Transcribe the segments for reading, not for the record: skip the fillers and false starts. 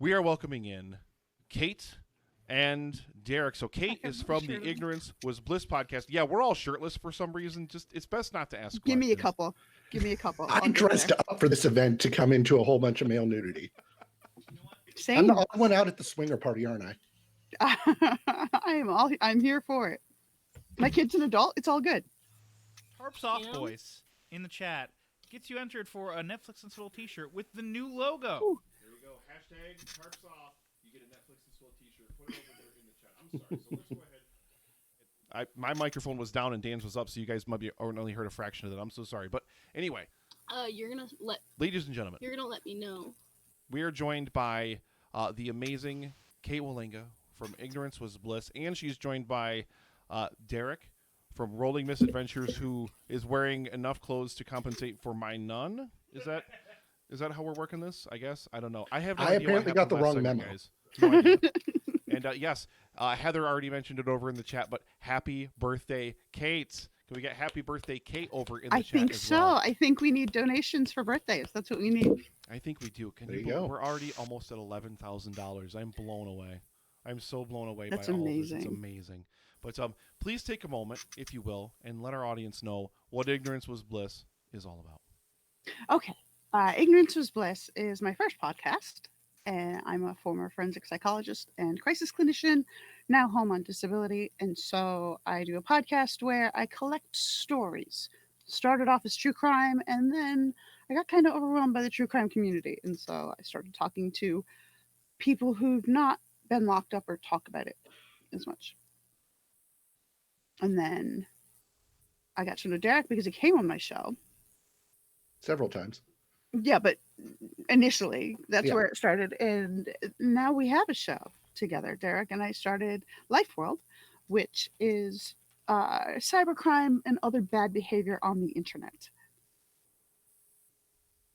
we are welcoming in Kate and Derek. So Kate is from the Ignorance Was Bliss podcast. Yeah, we're all shirtless for some reason. Just it's best not to ask. Give me a couple. I dressed up for this event to come into a whole bunch of male nudity. Same. I'm the odd one out at the swinger party, aren't I? I'm here for it. My kid's an adult. It's all good. Tarps Off Voice in the chat gets you entered for a Netflix and Swill t-shirt with the new logo. Ooh. There you go. Hashtag Tarps Off. You get a Netflix and Swill t-shirt. Put it over there in the chat. I'm sorry. So let's go ahead. My microphone was down and Dan's was up, so you guys might be only heard a fraction of that. I'm so sorry. But anyway. Ladies and gentlemen. You're going to let me know. We are joined by the amazing Kate Wallinga from Ignorance Was Bliss, and she's joined by Derek from Rolling Misadventures, who is wearing enough clothes to compensate for my none. Is that how we're working this? I guess I don't know. I have no idea apparently got the wrong memo. Guys. No idea. And yes, Heather already mentioned it over in the chat, but happy birthday, Kate! Can we get happy birthday, Kate, over in the chat? I think so. Well? I think we need donations for birthdays. That's what we need. I think we do. There you go. We're already almost at $11,000. I'm blown away. I'm so blown away That's by amazing. all of this. It's amazing. But please take a moment, if you will, and let our audience know what Ignorance Was Bliss is all about. Okay. Ignorance Was Bliss is my first podcast. And I'm a former forensic psychologist and crisis clinician, now home on disability. And so I do a podcast where I collect stories. Started off as true crime, and then I got kind of overwhelmed by the true crime community. And so I started talking to people who've not been locked up or talk about it as much. And then I got to know Derek because he came on my show. Several times. Yeah, but initially that's where it started. And now we have a show together. Derek and I started Life World, which is cybercrime and other bad behavior on the internet.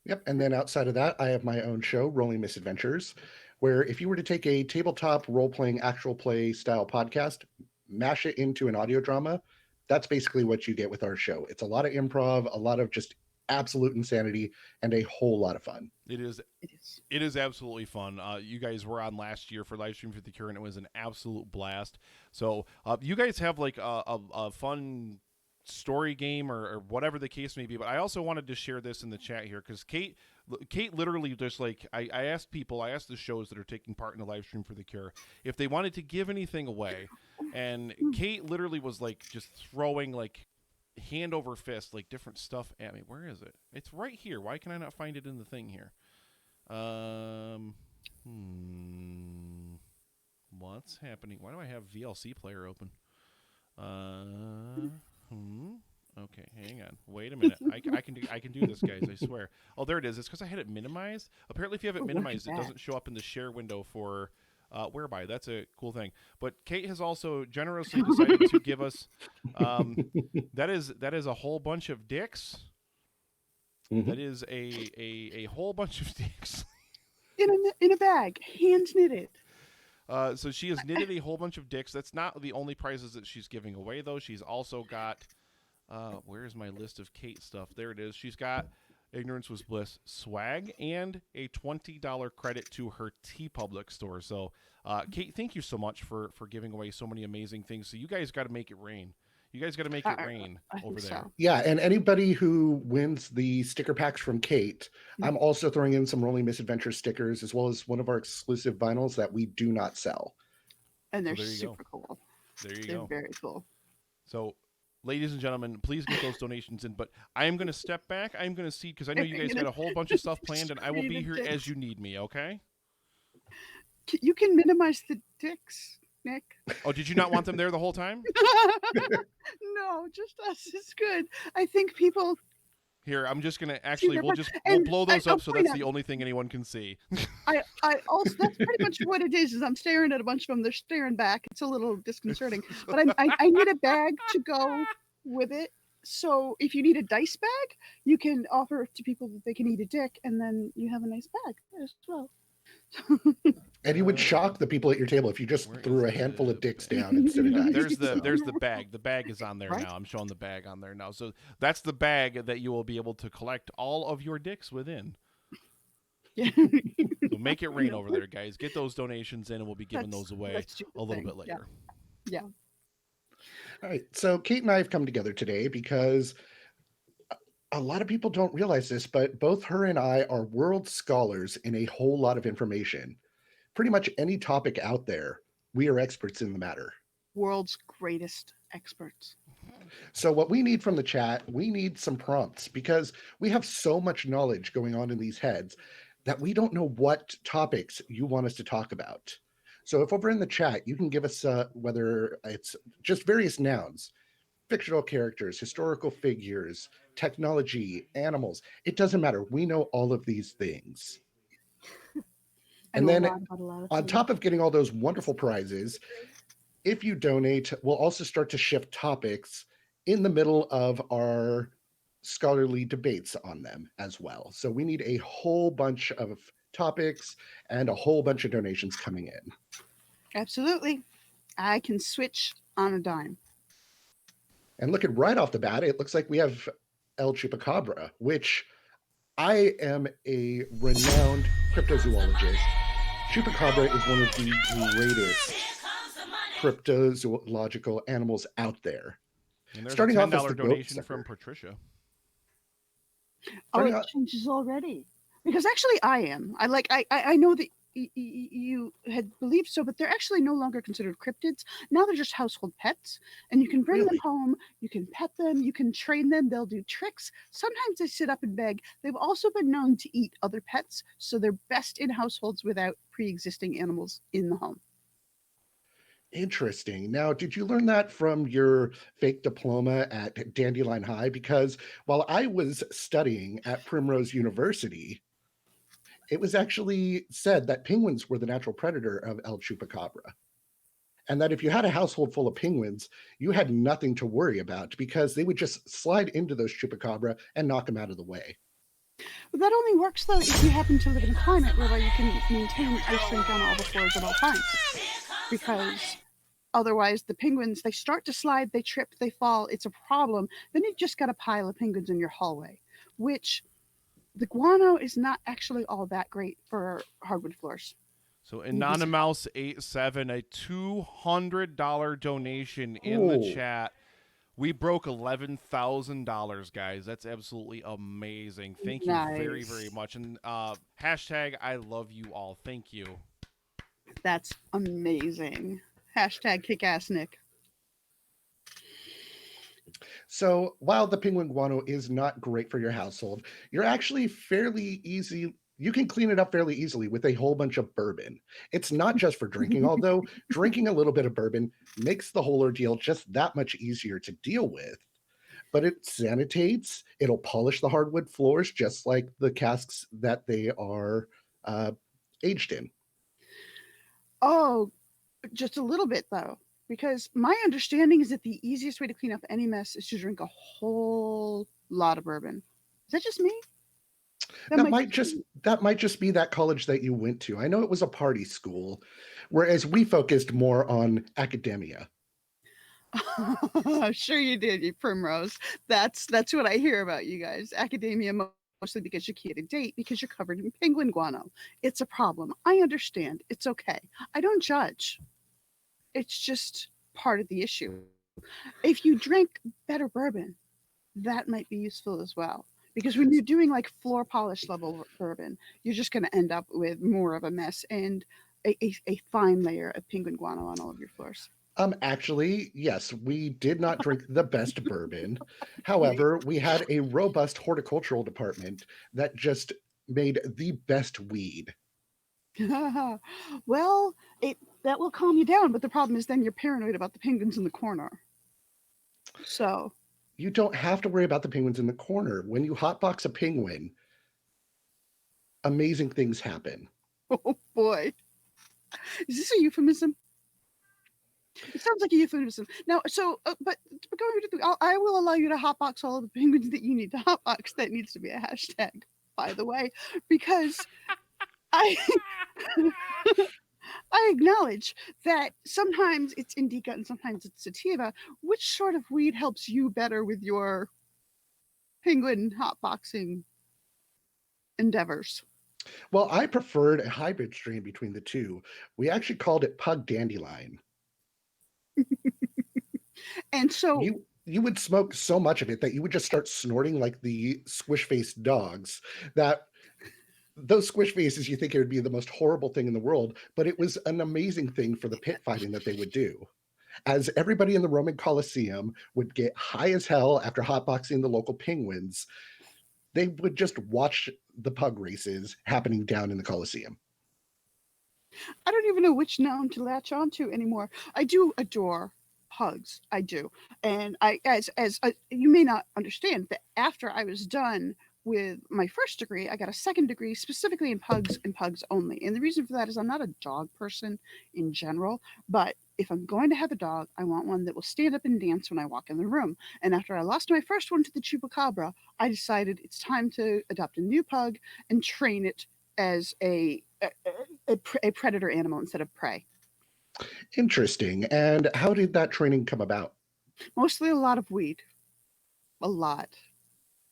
Yep. And then outside of that, I have my own show, Rolling Misadventures, where if you were to take a tabletop role-playing actual play style podcast, mash it into an audio drama, that's basically what you get with our show. It's a lot of improv, a lot of just absolute insanity, and a whole lot of fun. It is absolutely fun. You guys were on last year for Livestream for the Cure, and it was an absolute blast. So you guys have like a fun story game or whatever the case may be, but I also wanted to share this in the chat here because Kate literally just like I asked the shows that are taking part in the Livestream for the Cure if they wanted to give anything away, and Kate literally was like just throwing like hand over fist like different stuff at me. Where is it? It's right here. Why can I not find it in the thing here? What's happening? Why do I have VLC player open? Okay, hang on. Wait a minute. I can do this, guys. I swear. Oh, there it is. It's because I had it minimized. Apparently, if you have it minimized, it doesn't show up in the share window for whereby. That's a cool thing. But Kate has also generously decided to give us that is a whole bunch of dicks. Mm-hmm. That is a whole bunch of dicks in a bag, hand knitted. So she has knitted a whole bunch of dicks. That's not the only prizes that she's giving away, though. She's also got where's my list of Kate stuff? There it is. She's got Ignorance Was Bliss swag and a $20 credit to her TeePublic store. So, Kate, thank you so much for giving away so many amazing things. So you guys got to make it rain. You guys got to make it rain over there. So. Yeah, and anybody who wins the sticker packs from Kate, I'm also throwing in some Rolling Misadventures stickers as well as one of our exclusive vinyls that we do not sell. And they're super cool. There you they're go. Very cool. So, ladies and gentlemen, please get those donations in. But I am going to step back. I'm going to see because I know you guys got a whole bunch of stuff planned, and I will be here as you need me. Okay? You can minimize the dicks, Nick. Oh, did you not want them there the whole time? No, just us is good. I think people. Here, I'm just gonna we'll blow those up so that's the only thing anyone can see. I also that's pretty much what it is I'm staring at a bunch of them. They're staring back. It's a little disconcerting, but I need a bag to go with it. So if you need a dice bag, you can offer to people that they can eat a dick, and then you have a nice bag as well. And you would shock the people at your table if you just threw a handful of dicks down instead of dice. There's the bag. The bag is on there now. I'm showing the bag on there now. So that's the bag that you will be able to collect all of your dicks within. Yeah. So make it rain over there, guys. Get those donations in, and we'll be giving those away a little bit later. Yeah. All right. So Kate and I have come together today because a lot of people don't realize this, but both her and I are world scholars in a whole lot of information. Pretty much any topic out there, we are experts in the matter. World's greatest experts. So what we need from the chat, we need some prompts because we have so much knowledge going on in these heads that we don't know what topics you want us to talk about. So if over in the chat, you can give us whether it's just various nouns, fictional characters, historical figures, technology, animals. It doesn't matter. We know all of these things. And then on top of getting all those wonderful prizes, if you donate, we'll also start to shift topics in the middle of our scholarly debates on them as well. So we need a whole bunch of topics and a whole bunch of donations coming in. Absolutely. I can switch on a dime. And looking right off the bat, it looks like we have El Chupacabra, which I am a renowned cryptozoologist. Chupacabra is one of the greatest cryptozoological animals out there. And there's starting a $10 off as the donation from Patricia. Oh, it changes already. Because actually I am. I know that you had believed so, but they're actually no longer considered cryptids. Now they're just household pets, and you can bring them home, you can pet them, you can train them, they'll do tricks. Sometimes they sit up and beg. They've also been known to eat other pets, so they're best in households without pre-existing animals in the home. Interesting. Now, did you learn that from your fake diploma at Dandelion High? Because while I was studying at Primrose University, it was actually said that penguins were the natural predator of El Chupacabra. And that if you had a household full of penguins, you had nothing to worry about because they would just slide into those Chupacabra and knock them out of the way. But that only works, though, if you happen to live in a climate where you can maintain ice rink on all the floors at all times. Because otherwise, the penguins, they start to slide, they trip, they fall. It's a problem. Then you've just got a pile of penguins in your hallway, which the guano is not actually all that great for hardwood floors. So Anonymous87, a $200 donation in the chat. We broke $11,000, guys. That's absolutely amazing. Thank you very, very much. And hashtag I love you all. Thank you. That's amazing. Hashtag kick-ass Nick. So while the penguin guano is not great for your household, you're actually fairly easy. You can clean it up fairly easily with a whole bunch of bourbon. It's not just for drinking, although drinking a little bit of bourbon makes the whole ordeal just that much easier to deal with. But it sanitates, it'll polish the hardwood floors just like the casks that they are aged in. Oh, just a little bit though. Because my understanding is that the easiest way to clean up any mess is to drink a whole lot of bourbon. Is that just me? That might just be that college that you went to. I know it was a party school, whereas we focused more on academia. Sure you did, you Primrose. That's what I hear about you guys. Academia mostly because you can't date because you're covered in penguin guano. It's a problem. I understand. It's okay. I don't judge. It's just part of the issue. If you drink better bourbon, that might be useful as well. Because when you're doing like floor polish level bourbon, you're just going to end up with more of a mess and a fine layer of penguin guano on all of your floors. Actually, yes, we did not drink the best bourbon. However, we had a robust horticultural department that just made the best weed. Well, that will calm you down, but the problem is then you're paranoid about the penguins in the corner. So you don't have to worry about the penguins in the corner. When you hotbox a penguin, amazing things happen. Oh boy. Is this a euphemism? It sounds like a euphemism. Now, but going to I will allow you to hotbox all of the penguins that you need to hotbox. That needs to be a hashtag, by the way, because I acknowledge that sometimes it's indica and sometimes it's sativa. Which sort of weed helps you better with your penguin hotboxing endeavors? Well, I preferred a hybrid strain between the two. We actually called it Pug Dandelion. And so You would smoke so much of it that you would just start snorting like the squish-faced dogs. That those squish faces, you think it would be the most horrible thing in the world, but it was an amazing thing for the pit fighting that they would do. As everybody in the Roman Colosseum would get high as hell after hotboxing the local penguins, they would just watch the pug races happening down in the Colosseum. I don't even know which noun to latch onto anymore. I do adore pugs. I do. And I as you may not understand that after I was done with my first degree, I got a second degree specifically in pugs and pugs only. And the reason for that is I'm not a dog person in general, but if I'm going to have a dog, I want one that will stand up and dance when I walk in the room. And after I lost my first one to the chupacabra, I decided it's time to adopt a new pug and train it as a predator animal instead of prey. Interesting. And how did that training come about? Mostly a lot of weed. A lot.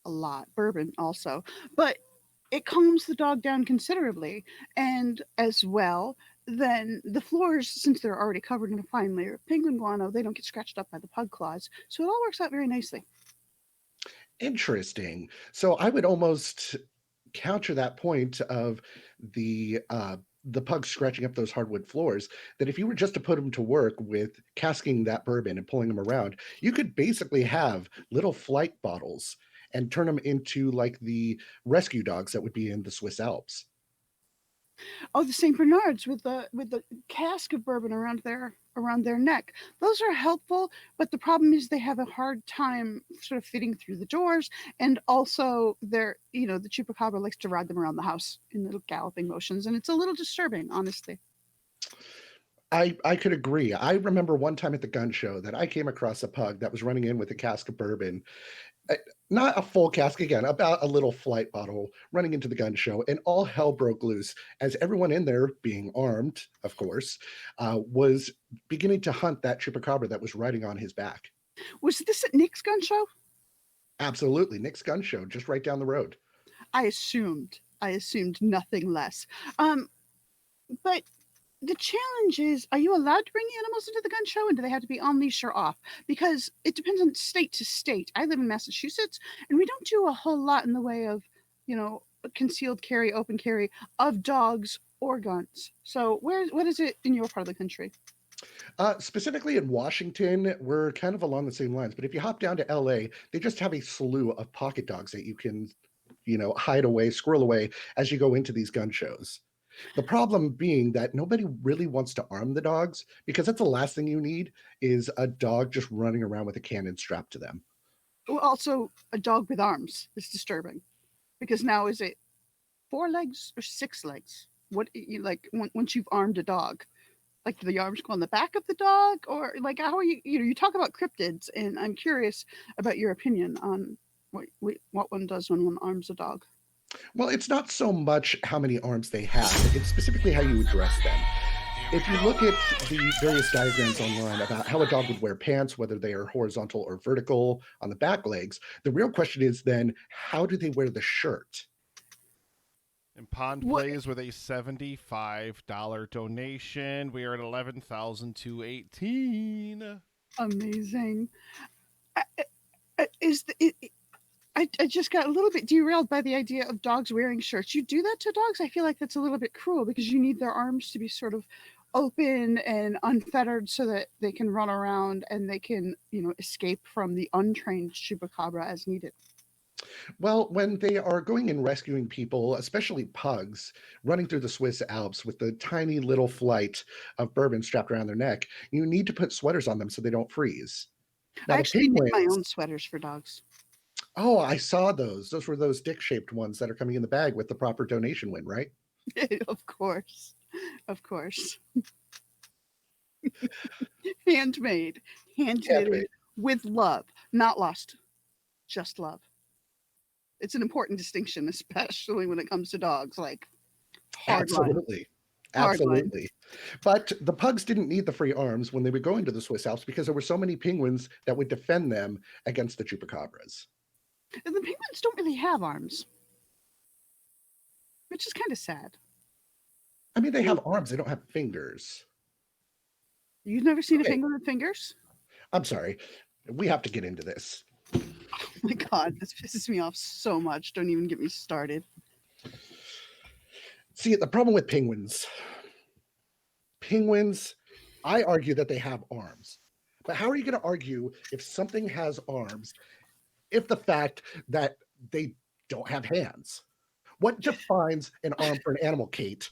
A lot. Bourbon also. But it calms the dog down considerably. And as well, then the floors, since they're already covered in a fine layer of penguin guano, they don't get scratched up by the pug claws. So it all works out very nicely. Interesting. So I would almost counter that point of the pugs scratching up those hardwood floors, that if you were just to put them to work with casking that bourbon and pulling them around, you could basically have little flight bottles and turn them into like the rescue dogs that would be in the Swiss Alps. Oh, the Saint Bernards with the cask of bourbon around their neck. Those are helpful, but the problem is they have a hard time sort of fitting through the doors, and also they're the chupacabra likes to ride them around the house in little galloping motions, and it's a little disturbing, honestly. I could agree. I remember one time at the gun show that I came across a pug that was running in with a cask of bourbon. Not a full cask, again, about a little flight bottle, running into the gun show, and all hell broke loose as everyone in there, being armed, of course, was beginning to hunt that chupacabra that was riding on his back. Was this at Nick's gun show? Absolutely. Nick's gun show, just right down the road. I assumed nothing less. But the challenge is, are you allowed to bring animals into the gun show, and do they have to be on leash or off? Because it depends on state to state. I live in Massachusetts, and we don't do a whole lot in the way of, concealed carry, open carry of dogs or guns. So what is it in your part of the country? Specifically in Washington, we're kind of along the same lines. But if you hop down to LA, they just have a slew of pocket dogs that you can, hide away, squirrel away as you go into these gun shows. The problem being that nobody really wants to arm the dogs, because that's the last thing you need is a dog just running around with a cannon strapped to them. Well, also, a dog with arms is disturbing, because now is it 4 legs or 6 legs? What once you've armed a dog, like do the arms go on the back of the dog, or like how are you? You talk about cryptids, and I'm curious about your opinion on what one does when one arms a dog. Well, it's not so much how many arms they have, it's specifically how you address them. If you look at the various diagrams online about how a dog would wear pants, whether they are horizontal or vertical on the back legs, the real question is then, how do they wear the shirt? And Pond plays with a $75 donation. We are at 11,218. Amazing. I just got a little bit derailed by the idea of dogs wearing shirts. You do that to dogs? I feel like that's a little bit cruel, because you need their arms to be sort of open and unfettered so that they can run around and they can, escape from the untrained chupacabra as needed. Well, when they are going and rescuing people, especially pugs, running through the Swiss Alps with the tiny little flight of bourbon strapped around their neck, you need to put sweaters on them so they don't freeze. Now, I actually make my own sweaters for dogs. Oh, I saw those. Those were those dick-shaped ones that are coming in the bag with the proper donation win, right? Of course. Handmade with love, not lost, just love. It's an important distinction, especially when it comes to dogs. Like, absolutely. But the pugs didn't need the free arms when they were going to the Swiss Alps, because there were so many penguins that would defend them against the chupacabras. The penguins don't really have arms. which is kind of sad. I mean, they have arms. They don't have fingers. You've never seen a penguin with fingers? I'm sorry. We have to get into this. Oh my God, this pisses me off so much. Don't even get me started. See, the problem with penguins, I argue that they have arms. But how are you going to argue if something has arms if the fact that they don't have hands? What defines an arm for an animal, Kate?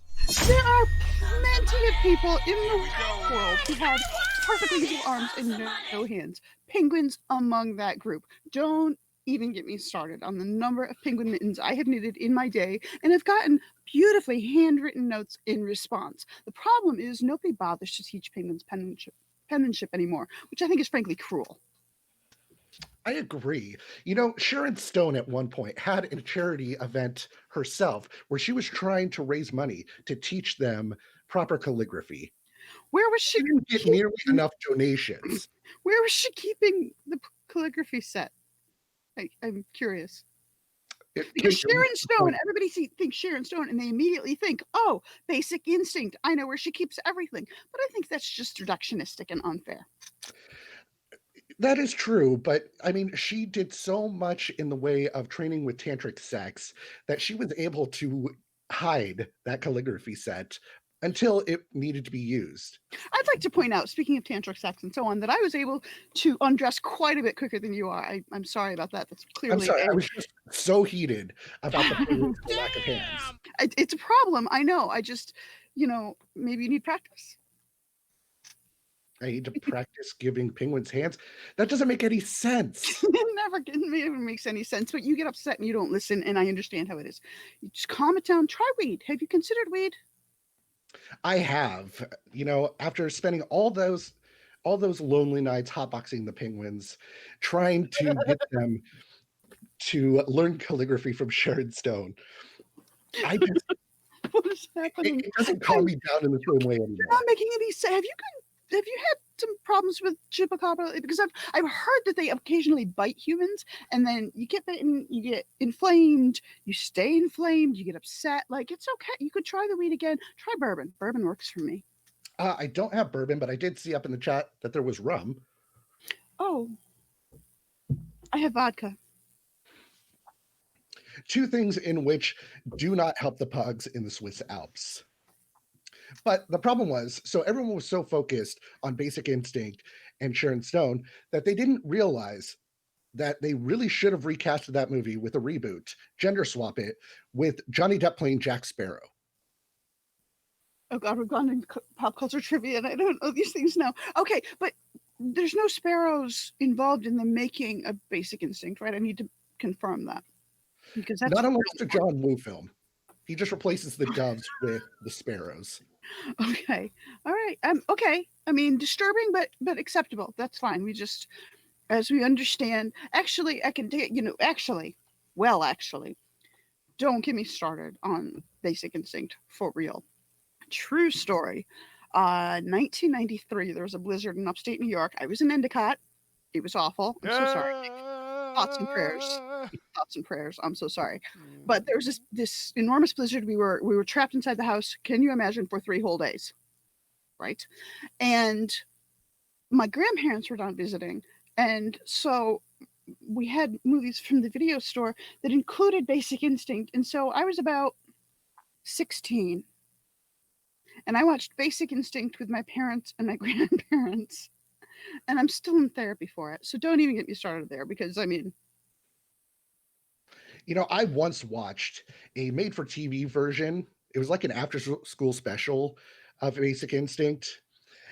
There are plenty of people in the world who have perfectly usable arms and no hands. Penguins among that group. Don't even get me started on the number of penguin mittens I have knitted in my day and have gotten beautifully handwritten notes in response. The problem is nobody bothers to teach penguins penmanship anymore, which I think is frankly cruel. I agree. You know, Sharon Stone at one point had a charity event herself where she was trying to raise money to teach them proper calligraphy. Where was she? She didn't get nearly enough donations. Where was she keeping the calligraphy set? I'm curious. Because Sharon Stone, everybody thinks Sharon Stone, and they immediately think, oh, Basic Instinct. I know where she keeps everything. But I think that's just reductionistic and unfair. That is true, but I mean, she did so much in the way of training with tantric sex that she was able to hide that calligraphy set until it needed to be used. I'd like to point out, speaking of tantric sex and so on, that I was able to undress quite a bit quicker than you are. I'm sorry about that. That's clearly. I'm sorry. I was just so heated about the lack of hands. It's a problem. I know. I just, maybe you need practice. I need to practice giving penguins hands. That doesn't make any sense. It never makes any sense, but you get upset and you don't listen, and I understand how it is. You just calm it down. Try weed. Have you considered weed? I have. After spending all those lonely nights hotboxing the penguins, trying to get them to learn calligraphy from Sharon Stone. What is happening? It doesn't calm me down in the same way anymore. You're not making any sense. Have you had some problems with chupacabra? Because I've heard that they occasionally bite humans, and then you get bitten, you get inflamed, you stay inflamed, you get upset. Like, it's okay. You could try the weed again. Try bourbon. Bourbon works for me. I don't have bourbon, but I did see up in the chat that there was rum. Oh, I have vodka. Two things in which do not help the pugs in the Swiss Alps. But the problem was, so everyone was so focused on Basic Instinct and Sharon Stone that they didn't realize that they really should have recasted that movie with a reboot, gender swap it, with Johnny Depp playing Jack Sparrow. Oh God, we've gone into pop culture trivia and I don't know these things now. Okay, but there's no sparrows involved in the making of Basic Instinct, right? I need to confirm that. Because that's not unless it's a John Woo film. He just replaces the doves with the sparrows. Okay. All right. Okay. I mean, disturbing, but acceptable. That's fine. We just, as we understand, actually, I can take it, actually, don't get me started on Basic Instinct for real. True story. 1993, there was a blizzard in upstate New York. I was in Endicott. It was awful. I'm so sorry. Thoughts and prayers. I'm so sorry. But there was this enormous blizzard. We were trapped inside the house. Can you imagine, for 3 whole days? Right. And my grandparents were down visiting. And so we had movies from the video store that included Basic Instinct. And so I was about 16. And I watched Basic Instinct with my parents and my grandparents. And I'm still in therapy for it. So don't even get me started there because, I mean. I once watched a made-for-TV version. It was like an after-school special of Basic Instinct.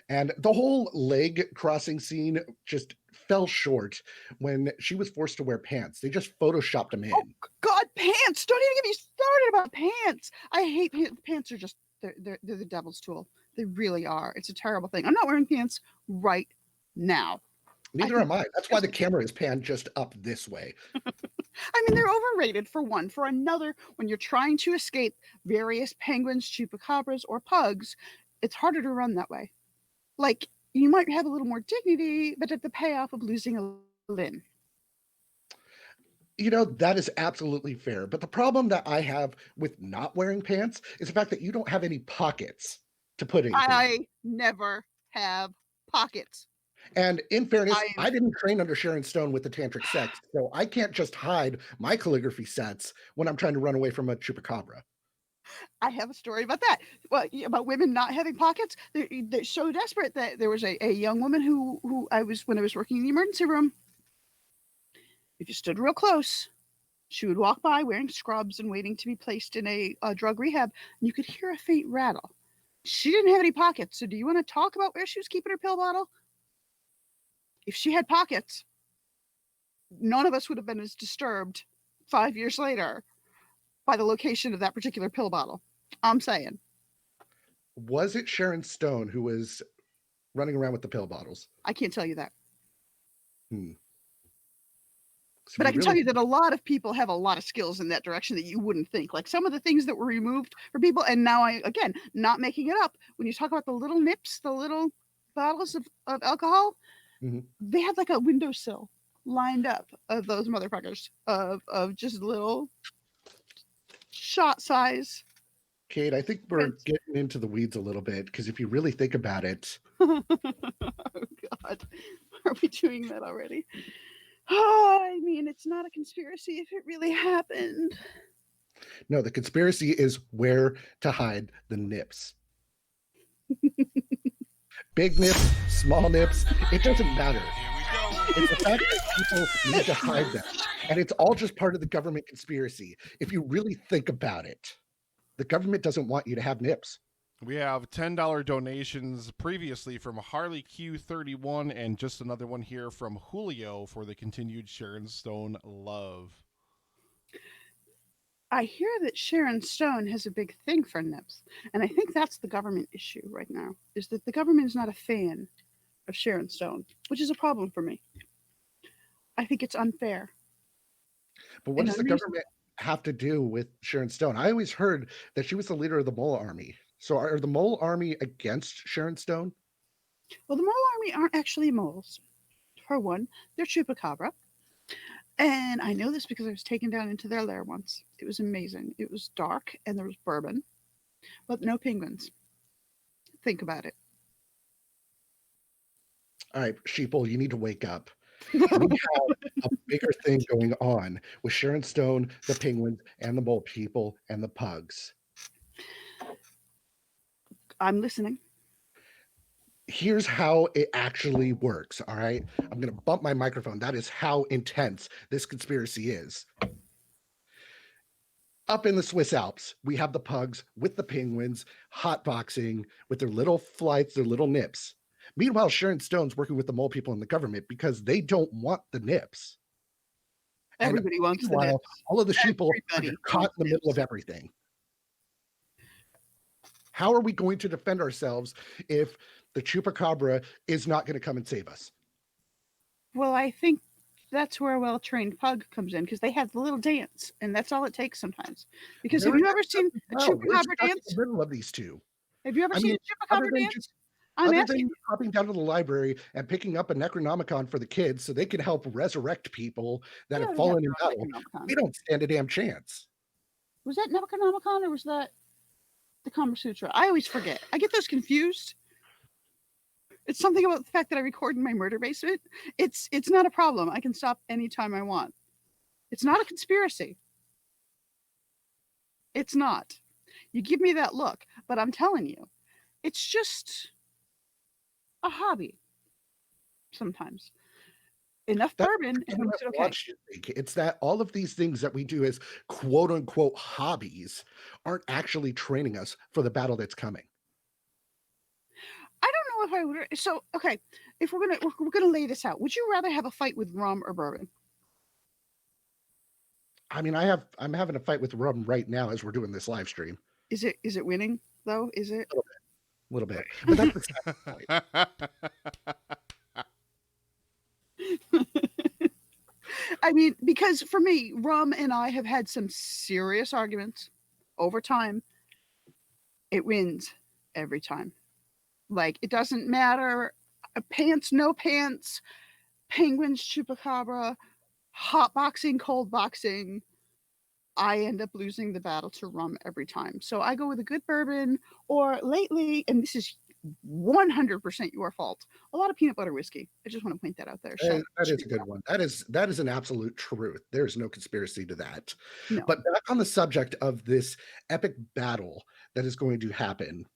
And the whole leg crossing scene just fell short when she was forced to wear pants. They just photoshopped them in. Oh, God, pants! Don't even get me started about pants! I hate pants. Pants are just, they're the devil's tool. They really are. It's a terrible thing. I'm not wearing pants right now. Neither am I. That's why the camera is panned just up this way. I mean, they're overrated for one. For another, when you're trying to escape various penguins, chupacabras, or pugs, it's harder to run that way. Like, you might have a little more dignity, but at the payoff of losing a limb. That is absolutely fair. But the problem that I have with not wearing pants is the fact that you don't have any pockets to put anything in. I never have pockets. And in fairness, I didn't train under Sharon Stone with the tantric sex, so I can't just hide my calligraphy sets when I'm trying to run away from a chupacabra. I have a story about that. Well, about women not having pockets. They're so desperate that there was a young woman who when I was working in the emergency room. If you stood real close, she would walk by wearing scrubs and waiting to be placed in a drug rehab, and you could hear a faint rattle. She didn't have any pockets, so do you want to talk about where she was keeping her pill bottle? If she had pockets, none of us would have been as disturbed 5 years later by the location of that particular pill bottle. I'm saying. Was it Sharon Stone who was running around with the pill bottles? I can't tell you that. But I can tell you that a lot of people have a lot of skills in that direction that you wouldn't think. Like some of the things that were removed for people, and now again, not making it up, when you talk about the little nips, the little bottles of alcohol, they had like a windowsill lined up of those motherfuckers of just little shot size. Kate, I think we're getting into the weeds a little bit, because if you really think about it. Oh, God. Are we doing that already? Oh, I mean, it's not a conspiracy if it really happened. No, the conspiracy is where to hide the nips. Big nips, small nips, it doesn't matter. It's the fact that people need to hide them. And it's all just part of the government conspiracy. If you really think about it, the government doesn't want you to have nips. We have $10 donations previously from Harley Q31 and just another one here from Julio for the continued Sharon Stone love. I hear that Sharon Stone has a big thing for nips. And I think that's the government issue right now, is that the government is not a fan of Sharon Stone, which is a problem for me. I think it's unfair. But what does the government have to do with Sharon Stone? I always heard that she was the leader of the Mole Army. So are the Mole Army against Sharon Stone? Well, the Mole Army aren't actually moles. For one, they're chupacabra. And I know this because I was taken down into their lair once. It was amazing. It was dark and there was bourbon, but no penguins. Think about it. All right, sheeple, you need to wake up. We have a bigger thing going on with Sharon Stone, the penguins, and the mole people, and the pugs. I'm listening. Here's how it actually works, all right? I'm going to bump my microphone. That is how intense this conspiracy is. Up in the Swiss Alps, we have the pugs with the penguins hotboxing with their little flights, their little nips. Meanwhile, Sharon Stone's working with the mole people in the government because they don't want the nips. Everybody wants the nips. All of the sheeple are caught in the middle of everything. How are we going to defend ourselves if the chupacabra is not going to come and save us? Well, I think that's where a well-trained pug comes in, because they have the little dance, and that's all it takes sometimes. Because have you ever seen a chupacabra dance? In the middle of these two. Have you ever seen a chupacabra dance? Other than hopping down to the library and picking up a Necronomicon for the kids so they can help resurrect people that have fallen in battle, we don't stand a damn chance. Was that Necronomicon or was that the Kama Sutra? I always forget. I get those confused. It's something about the fact that I record in my murder basement. It's not a problem. I can stop anytime I want. It's not a conspiracy. It's not. You give me that look, but I'm telling you, it's just a hobby. Sometimes enough bourbon and it's okay. It's that all of these things that we do as quote unquote hobbies aren't actually training us for the battle that's coming. I don't know if I would. So, okay, if we're gonna lay this out, would you rather have a fight with rum or bourbon? I mean, I'm having a fight with rum right now as we're doing this live stream. Is it winning though? Is it? A little bit. But that's the point. I mean, because for me, rum and I have had some serious arguments over time. It wins every time. Like, it doesn't matter. Pants, no pants, penguins, chupacabra, hot boxing, cold boxing, I end up losing the battle to rum every time. So I go with a good bourbon, or lately, and this is 100% your fault, a lot of peanut butter whiskey. I just want to point that out there. So That is a good one. That is an absolute truth. There's no conspiracy to that. no. But back on the subject of this epic battle that is going to happen,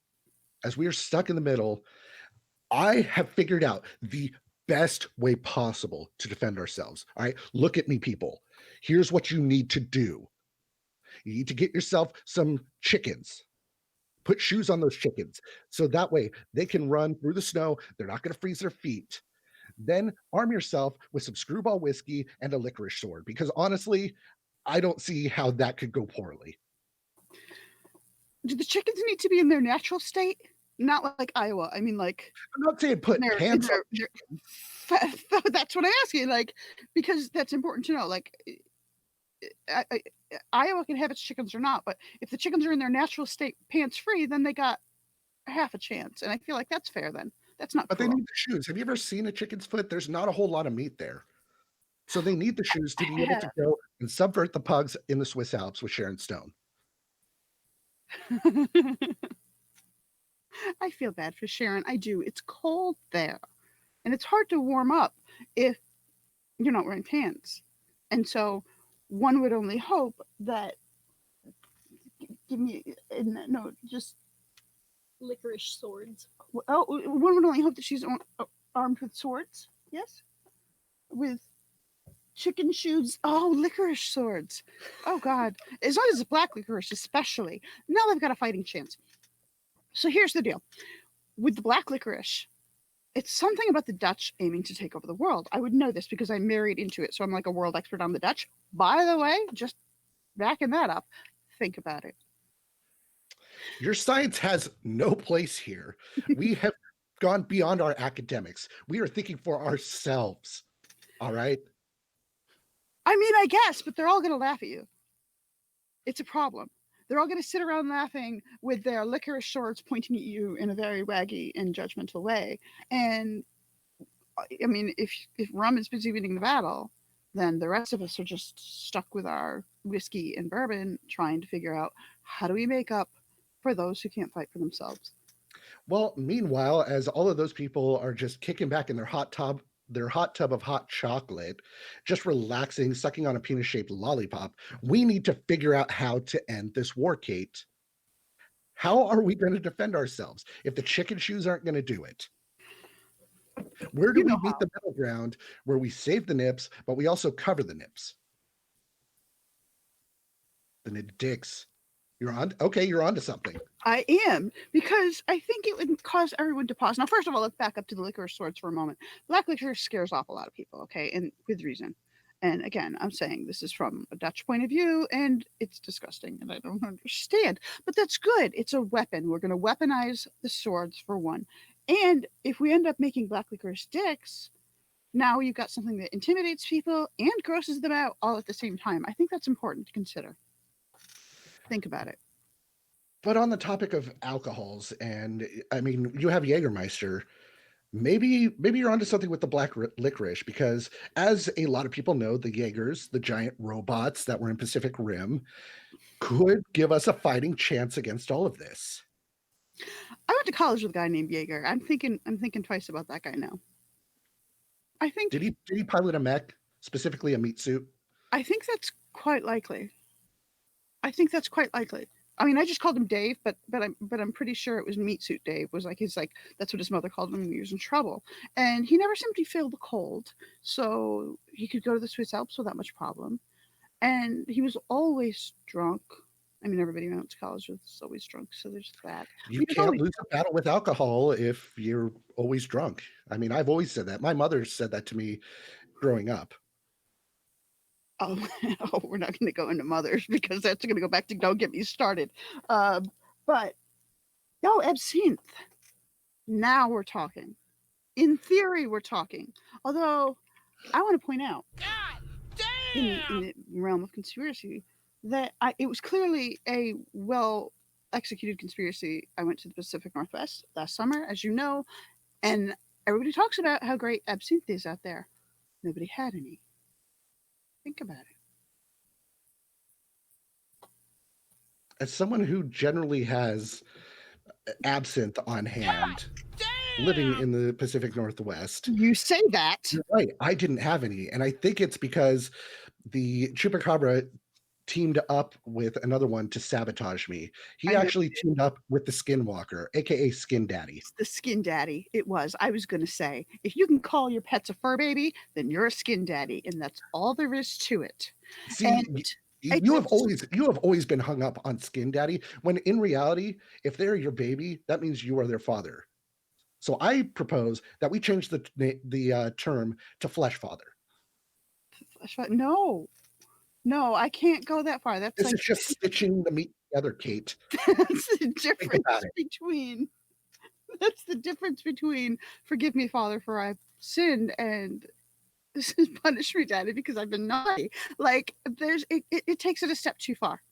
as we are stuck in the middle, I have figured out the best way possible to defend ourselves. All right, look at me, people. Here's what you need to do. You need to get yourself some chickens. Put shoes on those chickens so that way they can run through the snow. They're not going to freeze their feet. Then arm yourself with some screwball whiskey and a licorice sword, because honestly, I don't see how that could go poorly. Do the chickens need to be in their natural state? Not like Iowa. I mean, like, I'm not saying put pants on. That's what I ask you, like, because that's important to know. Like, Iowa can have its chickens or not, but if the chickens are in their natural state, pants free, then they got half a chance, and I feel like that's fair. Then that's not. But cruel. they need the shoes. Have you ever seen a chicken's foot? There's not a whole lot of meat there, so they need the shoes to be able to go and subvert the pugs in the Swiss Alps with Sharon Stone. I feel bad for Sharon. I do. It's cold there, and it's hard to warm up if you're not wearing pants, and so one would only hope that. Give me no, just licorice swords. Oh, one would only hope that she's armed with swords. Yes, with chicken shoes. Oh, licorice swords. Oh God, as long as it's black licorice, especially. Now they've got a fighting chance. So here's the deal. With the black licorice, it's something about the Dutch aiming to take over the world. I would know this because I'm married into it, so I'm like a world expert on the Dutch. By the way, just backing that up, think about it. Your science has no place here. We have gone beyond our academics. We are thinking for ourselves. All right? I mean, I guess, but they're all going to laugh at you. It's a problem. They're all going to sit around laughing with their licorice swords pointing at you in a very waggy and judgmental way. And I mean, if rum is busy winning the battle, then the rest of us are just stuck with our whiskey and bourbon trying to figure out how do we make up for those who can't fight for themselves. Well, meanwhile, as all of those people are just kicking back in their hot tub of hot chocolate, just relaxing, sucking on a penis-shaped lollipop, we need to figure out how to end this war, Kate. How are we going to defend ourselves if the chicken shoes aren't going to do it? Where do we meet the middle ground where we save the nips, but we also cover the nips? The nid dicks. You're on to something. I am, because I think it would cause everyone to pause. Now, first of all, let's back up to the licorice swords for a moment. Black licorice scares off a lot of people, okay, and with reason. And again, I'm saying this is from a Dutch point of view, and it's disgusting, and I don't understand. But that's good. It's a weapon. We're going to weaponize the swords for one. And if we end up making black licorice dicks, now you've got something that intimidates people and grosses them out all at the same time. I think that's important to consider. Think about it. But on the topic of alcohols, and I mean, you have Jägermeister. Maybe you're onto something with the black licorice, because as a lot of people know, the Jaegers, the giant robots that were in Pacific Rim, could give us a fighting chance against all of this. I went to college with a guy named Jaeger. I'm thinking twice about that guy now. I think did he pilot a mech, specifically a meat suit? I think that's quite likely. I mean, I just called him Dave, but I'm pretty sure it was Meat Suit Dave. Was like that's what his mother called him when he was in trouble, and he never seemed to feel the cold, so he could go to the Swiss Alps without much problem, and he was always drunk. I mean, everybody who went to college was always drunk, so there's that. You can't lose a battle with alcohol if you're always drunk. I mean, I've always said that. My mother said that to me growing up. Oh, we're not going to go into mothers because that's going to go back to don't get me started. But no, absinthe. Now we're talking. In theory, we're talking. Although I want to point out, in the realm of conspiracy, that it was clearly a well executed conspiracy. I went to the Pacific Northwest last summer, as you know, and everybody talks about how great absinthe is out there. Nobody had any. Think about it. As someone who generally has absinthe on hand, living in the Pacific Northwest, You say that. you're right. I didn't have any. And I think it's because the Chupacabra teamed up with another one to sabotage me. He I know actually teamed up with the Skinwalker, aka Skin Daddy. it's the skin daddy. It was. I was going to say, if you can call your pets a fur baby, then you're a skin daddy, and that's all there is to it. See, And I you have just- always been hung up on Skin Daddy, when in reality, if they're your baby, that means you are their father. So I propose that we change the term to Flesh Father. no, no, I can't go that far. That's This like is just stitching the meat together, Kate. that's the difference about it. between. That's the difference between forgive me, Father, for I've sinned, and this is punish me, Daddy, because I've been naughty. Like it takes it a step too far.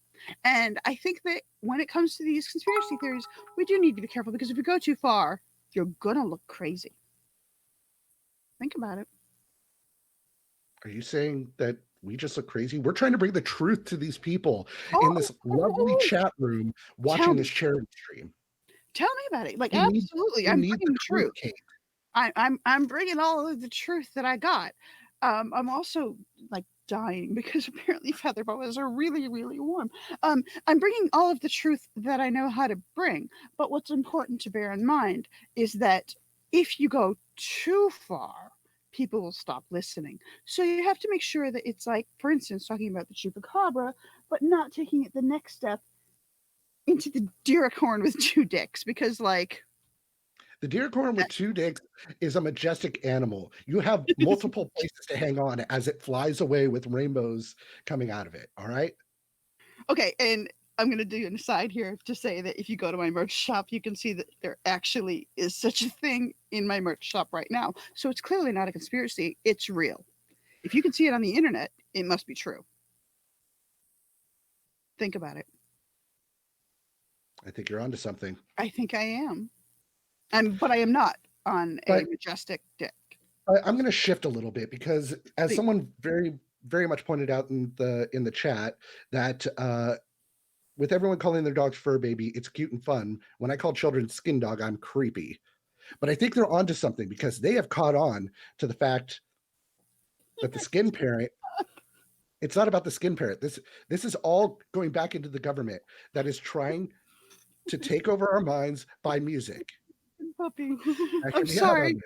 And I think that when it comes to these conspiracy theories, we do need to be careful, because if you go too far, you're gonna look crazy. Think about it. Are you saying that we just look crazy? We're trying to bring the truth to these people in this lovely chat room watching this charity stream. Tell me about it. Like, We need- absolutely, We I'm need bringing the truth, Kate. I'm bringing all of the truth that I got. I'm also like dying because apparently feather boas are really, really warm. I'm bringing all of the truth that I know how to bring. But what's important to bear in mind is that if you go too far, people will stop listening. So you have to make sure that it's like, for instance, talking about the chupacabra, but not taking it the next step into the Derek horn with two dicks, because like The deer corn with two dicks is a majestic animal. You have multiple places to hang on as it flies away with rainbows coming out of it. All right. okay, and I'm going to do an aside here to say that if you go to my merch shop, you can see that there actually is such a thing in my merch shop right now. So it's clearly not a conspiracy. It's real. If you can see it on the internet, it must be true. Think about it. I think you're onto something. I think I am. But I am not on a But- majestic dick. I'm going to shift a little bit because, as Please. someone very much pointed out in the chat, that with everyone calling their dogs fur baby, it's cute and fun. When I call children skin dog, I'm creepy. But I think they're onto something, because they have caught on to the fact that the skin parent. It's not about the skin parent. This is all going back into the government that is trying to take over our minds by music. Puppy. Now, hear I'm me out on sorry. this.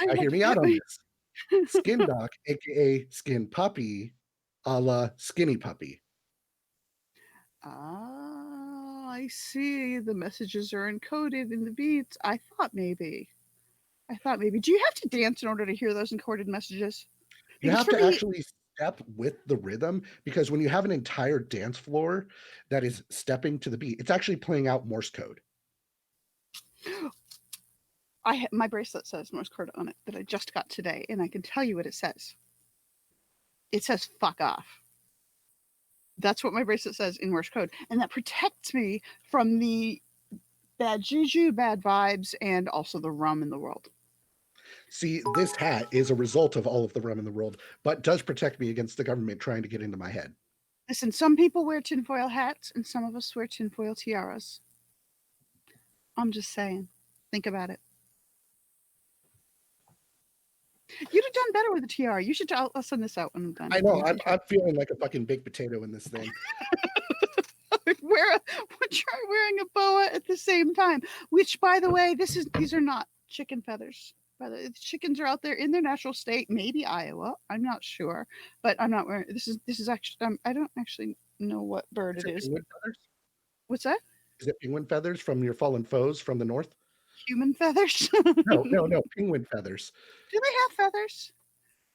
Now, hear me out on this. Skin dog, aka skin puppy, a la skinny puppy. Ah, I see. The messages are encoded in the beats. I thought maybe. Do you have to dance in order to hear those encoded messages? You Because have for to me- actually step with the rhythm, because when you have an entire dance floor that is stepping to the beat, it's actually playing out Morse code. My bracelet says Morse code on it that I just got today, and I can tell you what it says. It says "fuck off." That's what my bracelet says in Morse code, and that protects me from the bad juju, bad vibes, and also the rum in the world. See, this hat is a result of all of the rum in the world, but does protect me against the government trying to get into my head. Listen, some people wear tinfoil hats, and some of us wear tinfoil tiaras. I'm just saying. Think about it. You'd have done better with a tiara. You should. I'll send this out when I'm done. I know, I'm feeling like a fucking baked potato in this thing. Try wearing a boa at the same time. Which, by the way, these are not chicken feathers. By the chickens are out there in their natural state. Maybe Iowa. I'm not sure, but I'm not wearing. This is actually. I don't actually know what bird it is. Penguin feathers? What's that? Is it penguin feathers from your fallen foes from the north? Human feathers? No, penguin feathers. Do they have feathers?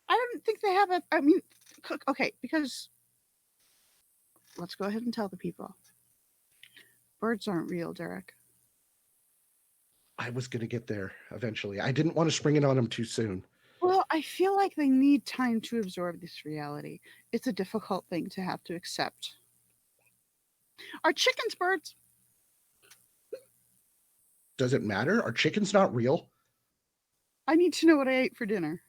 I don't think they have a. I mean, okay, because let's go ahead and tell the people. Birds aren't real, Derek. I was going to get there eventually. I didn't want to spring it on them too soon. Well, I feel like they need time to absorb this reality. It's a difficult thing to have to accept. Are chickens birds? Does it matter? Are chickens not real? I need to know what I ate for dinner.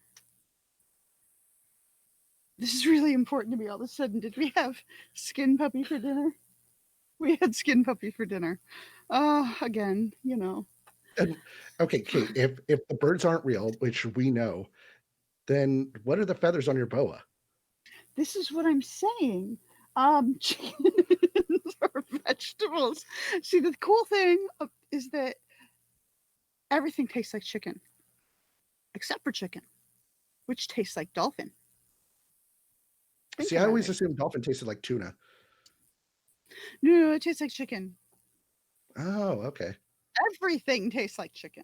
This is really important to me all of a sudden. Did we have skin puppy for dinner? We had skin puppy for dinner. Again, you know. And, okay, Kate, if the birds aren't real, which we know, then what are the feathers on your boa? This is what I'm saying. Chickens are vegetables. See, the cool thing is that everything tastes like chicken, except for chicken, which tastes like dolphin. Think See, I about always it. assumed dolphin tasted like tuna. No, it tastes like chicken. Oh, okay. Everything tastes like chicken,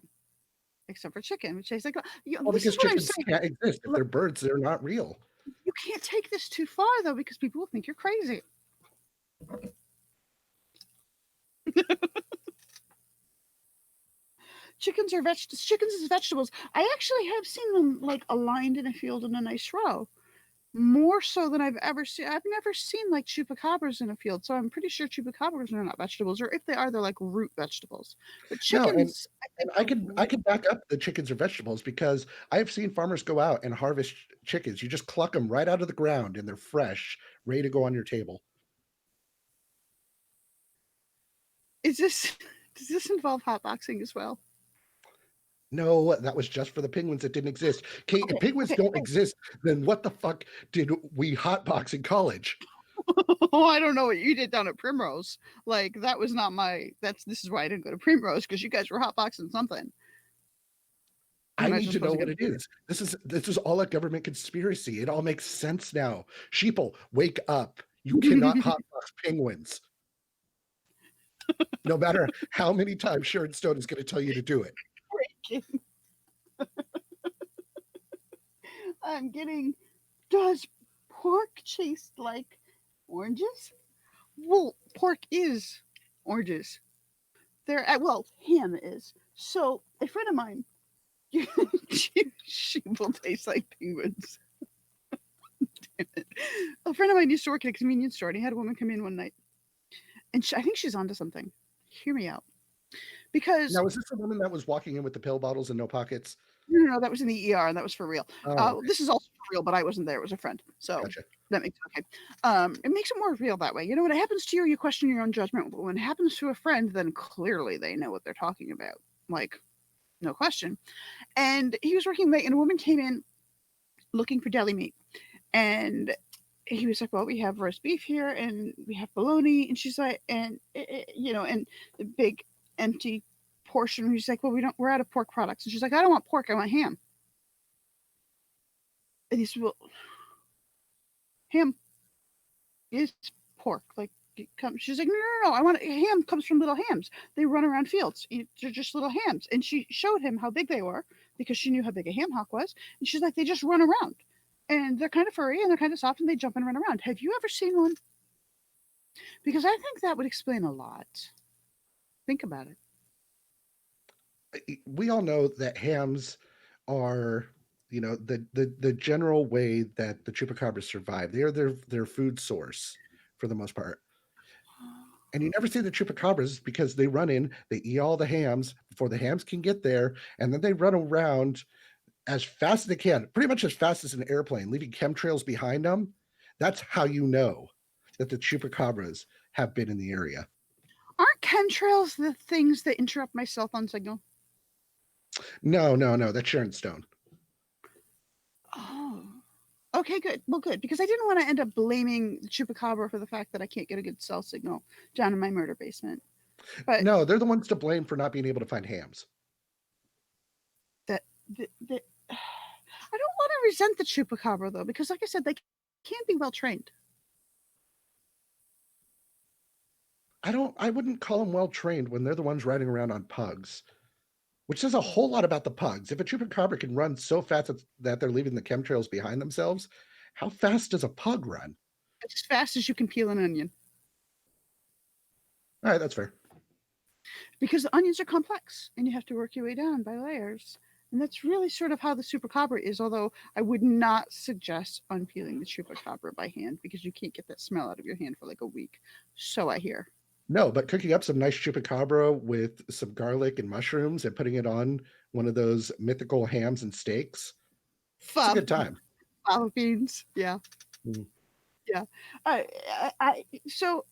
except for chicken, which tastes like. Well, This is because what I'm chickens saying. can't exist. If Look, they're birds, they're not real. you can't take this too far though, because people will think you're crazy. Chickens are vegetables. Chickens is vegetables. I actually have seen them like aligned in a field in a nice row. More so than I've ever seen. I've never seen like chupacabras in a field, so I'm pretty sure chupacabras are not vegetables, or if they are, they're like root vegetables. But No, chickens, I and think, I could back up the chickens are vegetables because I've seen farmers go out and harvest chickens. You just pluck them right out of the ground and they're fresh, ready to go on your table. is this does this involve hotboxing as well? No, that was just for the penguins that didn't exist. Kate, if Okay, penguins okay. don't exist, then what the fuck did we hotbox in college? Oh, I don't know what you did down at Primrose. Like that was not my. This is why I didn't go to Primrose, because you guys were hotboxing something. I And I need just to know wasn't what gonna it do it. is. This is all a government conspiracy. It all makes sense now. Sheeple, wake up. You cannot hotbox penguins. No matter how many times Sharon Stone is going to tell you to do it. Freaking- I'm getting. Does pork taste like oranges? Well, pork is oranges. Well, ham is. So a friend of mine, she will taste like penguins. Damn it. A friend of mine used to work at a convenience store, and he had a woman come in one night, and I think she's onto something. Hear me out, because Now, is this the woman that was walking in with the pill bottles and no pockets? no, that was in the ER, and that was for real. Oh, okay. This is also for real, but I wasn't there. It was a friend, so Gotcha. that makes it okay. It makes it more real that way. You know, when it happens to you, you question your own judgment. But when it happens to a friend, then clearly they know what they're talking about. Like, no question. And he was working late, and a woman came in looking for deli meat, and he was like, "Well, we have roast beef here, and we have bologna," and she's like, and you know, and the big empty portion. He's like, "Well, we're out of pork products," and she's like, "I don't want pork, I want ham." And he said, "Well, ham is pork. Like, it comes." She's like, "No. I want ham comes from little hams. They run around fields. They're just little hams." And she showed him how big they were because she knew how big a ham hock was. And she's like, "They just run around, and they're kind of furry and they're kind of soft, and they jump and run around. Have you ever seen one?" Because I think that would explain a lot. Think about it. We all know that hams are, you know, the general way that the chupacabras survive. They are their food source for the most part. And you never see the chupacabras because they run in, they eat all the hams before the hams can get there, and then they run around as fast as they can, pretty much as fast as an airplane, leaving chemtrails behind them. That's how you know that the chupacabras have been in the area. Aren't chemtrails the things that interrupt my cell phone signal? No, that's Sharon Stone. Oh. Okay, good. Well, good, because I didn't want to end up blaming the chupacabra for the fact that I can't get a good cell signal down in my murder basement. But No, they're the ones to blame for not being able to find hams. that, I don't want to resent the chupacabra though, because like I said, they can't be well trained. I wouldn't call them well trained when they're the ones riding around on pugs, which says a whole lot about the pugs. If a chupacabra can run so fast that they're leaving the chemtrails behind themselves, how fast does a pug run? As fast as you can peel an onion, All right, that's fair. because the onions are complex and you have to work your way down by layers. And that's really sort of how the chupacabra is, although I would not suggest unpeeling the chupacabra by hand because you can't get that smell out of your hand for like a week. So I hear. No, but cooking up some nice chupacabra with some garlic and mushrooms and putting it on one of those mythical hams and steaks, it's a good time. Fava beans. Yeah. Yeah. So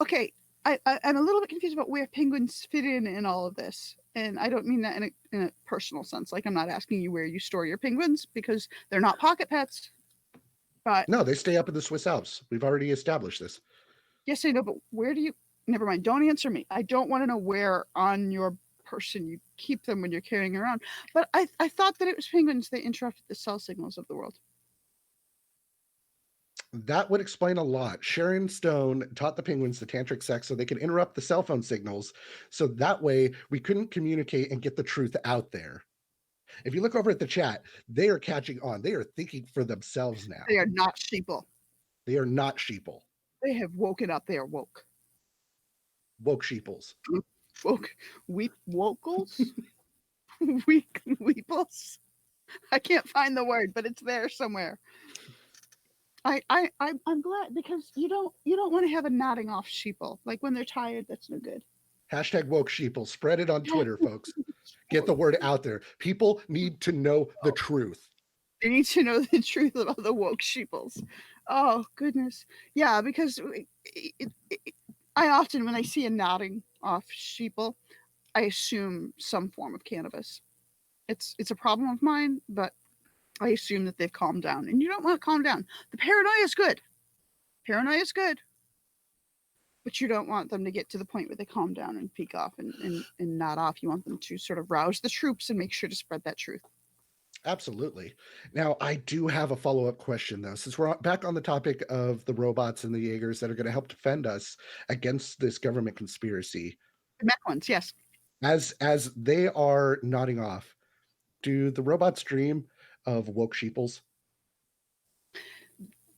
okay, I'm a little bit confused about where penguins fit in all of this, and I don't mean that in a personal sense. Like I'm not asking you where you store your penguins because they're not pocket pets. But No, they stay up in the Swiss Alps. We've already established this. yes, I know. But where do you? Never mind. Don't answer me. I don't want to know where on your person you keep them when you're carrying around. But I thought that it was penguins that interrupted the cell signals of the world. That would explain a lot. Sharon Stone taught the penguins the tantric sex so they could interrupt the cell phone signals. So that way we couldn't communicate and get the truth out there. If you look over at the chat, they are catching on. They are thinking for themselves now. They are not sheeple. They are not sheeple. They have woken up. They are woke. Woke sheeples. Woke. Wokels? Weeples? I can't find the word, but it's there somewhere. I'm glad because you don't want to have a nodding off sheeple. Like when they're tired, that's no good. Hashtag woke sheeple. Spread it on Twitter, folks. Get the word out there. People need to know the truth. They need to know the truth about the woke sheeples. Oh goodness, yeah. Because I often, when I see a nodding off sheeple, I assume some form of cannabis. It's a problem of mine, but I assume that they've calmed down, and you don't want to calm down. The paranoia is good. Paranoia is good, but you don't want them to get to the point where they calm down and peek off and nod off. You want them to sort of rouse the troops and make sure to spread that truth. Absolutely. Now, I do have a follow-up question, though, since we're back on the topic of the robots and the Jaegers that are going to help defend us against this government conspiracy. The mech ones, yes. As they are nodding off, do the robots dream of woke sheeples?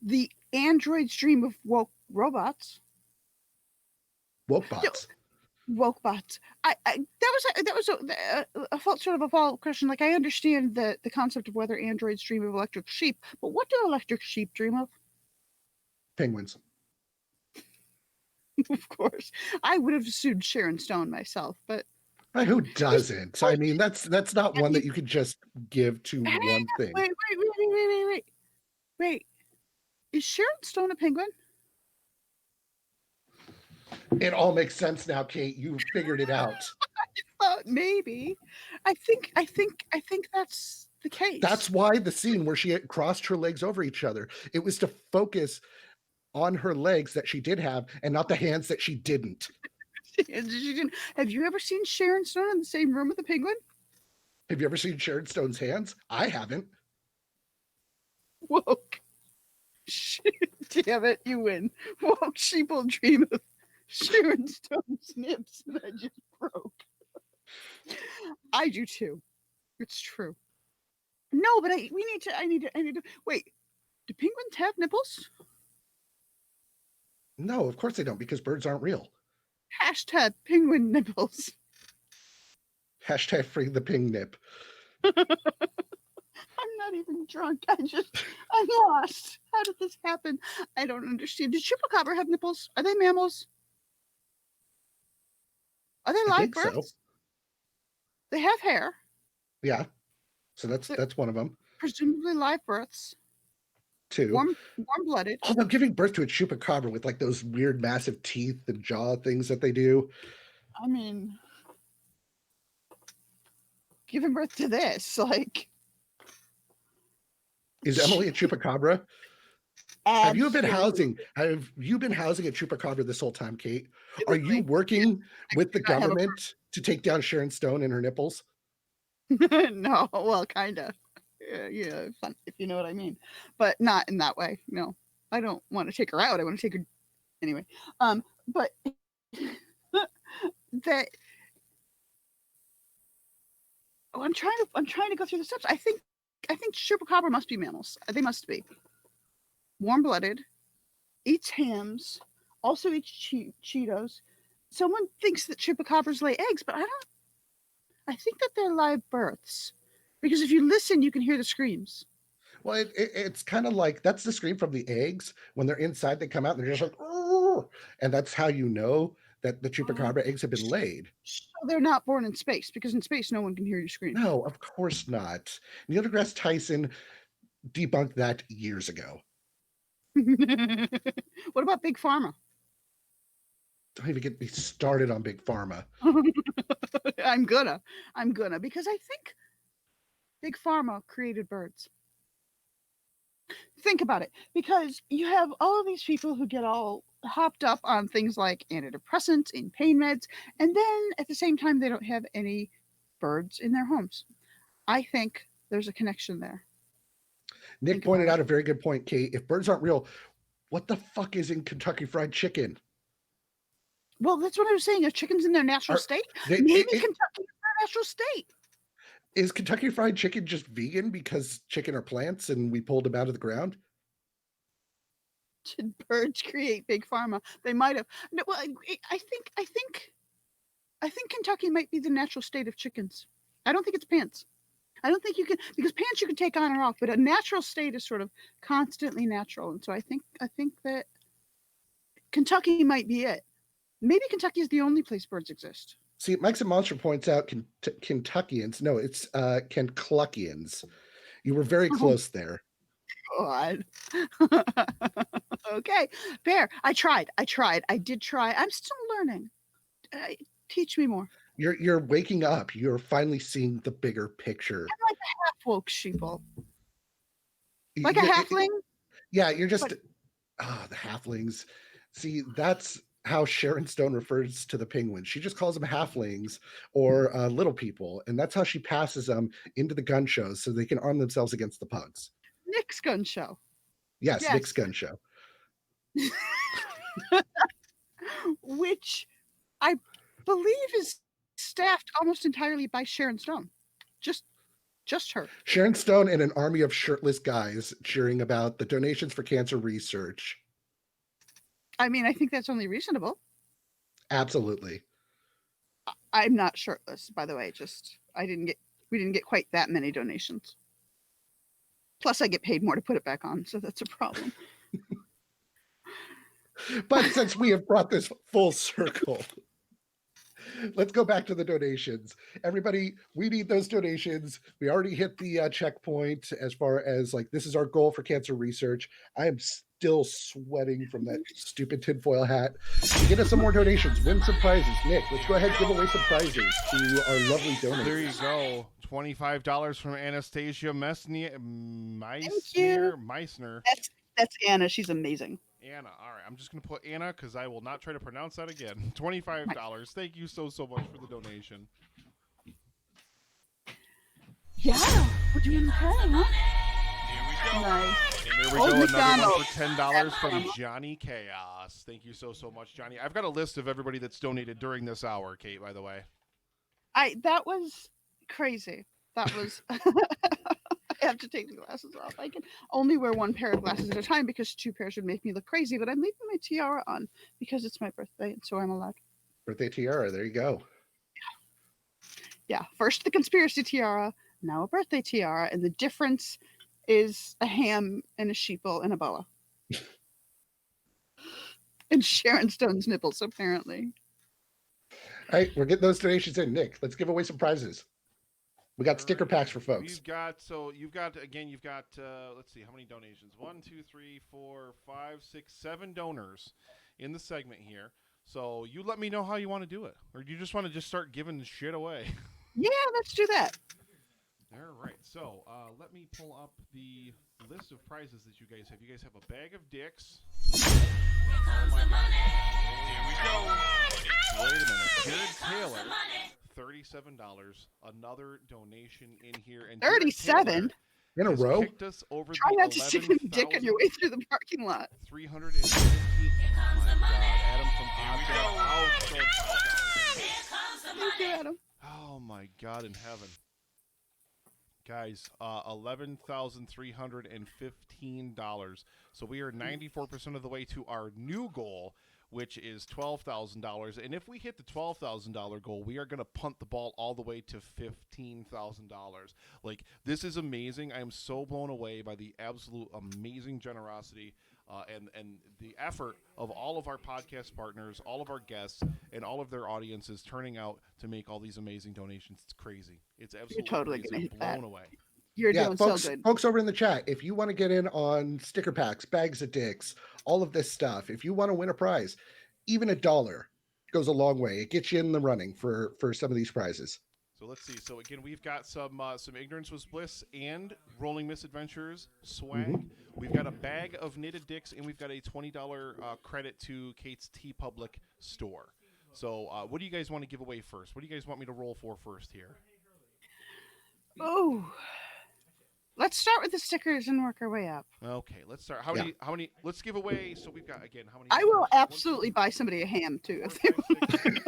The androids dream of woke robots. Woke bots. Woke bots. That was a sort of a follow-up question. Like I understand the concept of whether androids dream of electric sheep, but what do electric sheep dream of? Penguins. Of course, I would have assumed Sharon Stone myself, but Who doesn't? I mean, that's not one that you could just give to one thing. Wait. Is Sharon Stone a penguin? It all makes sense now, Kate. You figured it out. Maybe. I think that's the case. That's why the scene where she crossed her legs over each other, it was to focus on her legs that she did have and not the hands that she didn't. Have you ever seen Sharon Stone in the same room with a penguin? Have you ever seen Sharon Stone's hands? I haven't. Woke. Damn it, you win. Woke sheeple dream of Sharon Stone's nips that I just broke. I do too. It's true. No, but I need to wait. Do penguins have nipples? No, of course they don't, because birds aren't real. Hashtag penguin nipples. Hashtag free the ping nip. I'm not even drunk. I'm lost. How did this happen? I don't understand. Does chupacabra have nipples? Are they mammals? Are they live births? So. They have hair. Yeah. So that's one of them. Presumably live births. 2. Warm-blooded. Although giving birth to a chupacabra with like those weird massive teeth and jaw things that they do. I mean, giving birth to this, like. Is Emily a chupacabra? Have you been housing a chupacabra this whole time, Kate? Are you working with the government to take down Sharon Stone and her nipples? No, well, kind of. Yeah, fun, if you know what I mean, but not in that way. No, I don't want to take her out. I want to take her anyway. But that I'm trying to go through the steps. I think chupacabra must be mammals. They must be warm-blooded, eats hams, also eats Cheetos. Someone thinks that chupacabras lay eggs, but I don't. I think that they're live births. Because if you listen, you can hear the screams. Well, it's kind of like that's the scream from the eggs. When they're inside, they come out and they're just like, "Arr!" And that's how you know that the chupacabra eggs have been laid. So they're not born in space, because in space, no one can hear you scream. No, of course not. Neil deGrasse Tyson debunked that years ago. What about Big Pharma? Don't even get me started on Big Pharma. I'm gonna, because I think Big Pharma created birds. Think about it, because you have all of these people who get all hopped up on things like antidepressants and pain meds, and then at the same time they don't have any birds in their homes. I think there's a connection there. Nick Think pointed about out a very good point, Kate. If birds aren't real, what the fuck is in Kentucky Fried Chicken? Well, that's what I was saying. If chicken's in their natural state, They- maybe it- Kentucky's their natural state. Is Kentucky Fried Chicken just vegan because chicken are plants and we pulled them out of the ground? Did birds create Big Pharma? They might have. No, well, I think Kentucky might be the natural state of chickens. I don't think it's pants. I don't think you can, because pants you can take on or off, but a natural state is sort of constantly natural, and so I think that Kentucky might be it. Maybe Kentucky is the only place birds exist. See, Mike's a Monster points out Kentuckians. No, it's Kencluckians. You were very close there. God. Okay, fair. I tried. I did try. I'm still learning. Teach me more. You're waking up. You're finally seeing the bigger picture. I'm like a half woke sheeple. Like a Yeah, halfling? Yeah, you're just But- the halflings. See, that's how Sharon Stone refers to the penguins. She just calls them halflings or little people, and that's how she passes them into the gun shows so they can arm themselves against the pugs. Nick's gun show. Yes, Yes. Nick's gun show. Which I believe is staffed almost entirely by Sharon Stone. Just her. Sharon Stone and an army of shirtless guys cheering about the donations for cancer research. I mean, I think that's only reasonable. Absolutely. I'm not shirtless, by the way. We didn't get quite that many donations. Plus, I get paid more to put it back on, so that's a problem. But since we have brought this full circle, let's go back to the donations. Everybody, we need those donations. We already hit the checkpoint as far as like, this is our goal for cancer research. I am still sweating from that stupid tinfoil hat. So get us some more donations, win some prizes. Nick, let's go ahead and give away some prizes to our lovely donors. There you go. $25 from Anastasia Meissner. That's Anna. She's amazing. Anna. All right. I'm just going to put Anna because I will not try to pronounce that again. $25. Thank you so much for the donation. Yeah. We're doing okay, huh? Nice. And there we Old go. Another one McDonald's. for $10 from Johnny Chaos. Thank you so much, Johnny. I've got a list of everybody that's donated during this hour, Kate, by the way. That was crazy. That was I have to take the glasses off. I can only wear one pair of glasses at a time because two pairs would make me look crazy, but I'm leaving my tiara on because it's my birthday, and so I'm allowed. Birthday tiara, there you go. Yeah, first the conspiracy tiara, now a birthday tiara, and the difference is a ham and a sheeple and a boa. And Sharon Stone's nipples, apparently. All right, we're getting those donations in. Nick, let's give away some prizes. We got sticker packs for folks. You've got, let's see, how many donations? 1, 2, 3, 4, 5, 6, 7 donors in the segment here. So you let me know how you want to do it. Or do you just want to just start giving shit away? Yeah, let's do that. All right. So let me pull up the list of prizes that you guys have. You guys have a bag of dicks. Here we go. Wait a minute. Jared Taylor, $37. Another donation in here. And Jared 37? Taylor In a has row? kicked us over Try the not to stick a dick on your way through the parking lot. 315. Oh my God. Adam from Oddball. Thank you, Adam. Oh my God in heaven. Guys, $11,315. So we are 94% of the way to our new goal, which is $12,000. And if we hit the $12,000 goal, we are going to punt the ball all the way to $15,000. Like, this is amazing. I am so blown away by the absolute amazing generosity and the effort of all of our podcast partners, all of our guests, and all of their audiences turning out to make all these amazing donations. It's crazy. It's absolutely totally crazy. gonna I'm hit blown that. away. You're Yeah, doing folks, so good. folks over in the chat, if you want to get in on sticker packs, bags of dicks, all of this stuff, if you want to win a prize, even $1 goes a long way. It gets you in the running for some of these prizes. So let's see. So again, we've got some Ignorance Was Bliss and Rolling Misadventures swag. We've got a bag of knitted dicks, and we've got a $20 credit to Kate's Tea Public store. So what do you guys want to give away first? What do you guys want me to roll for first here? Oh, let's start with the stickers and work our way up. Okay, let's start. How many? Let's give away. So we've got again. How many? I will absolutely buy somebody a ham too if they want.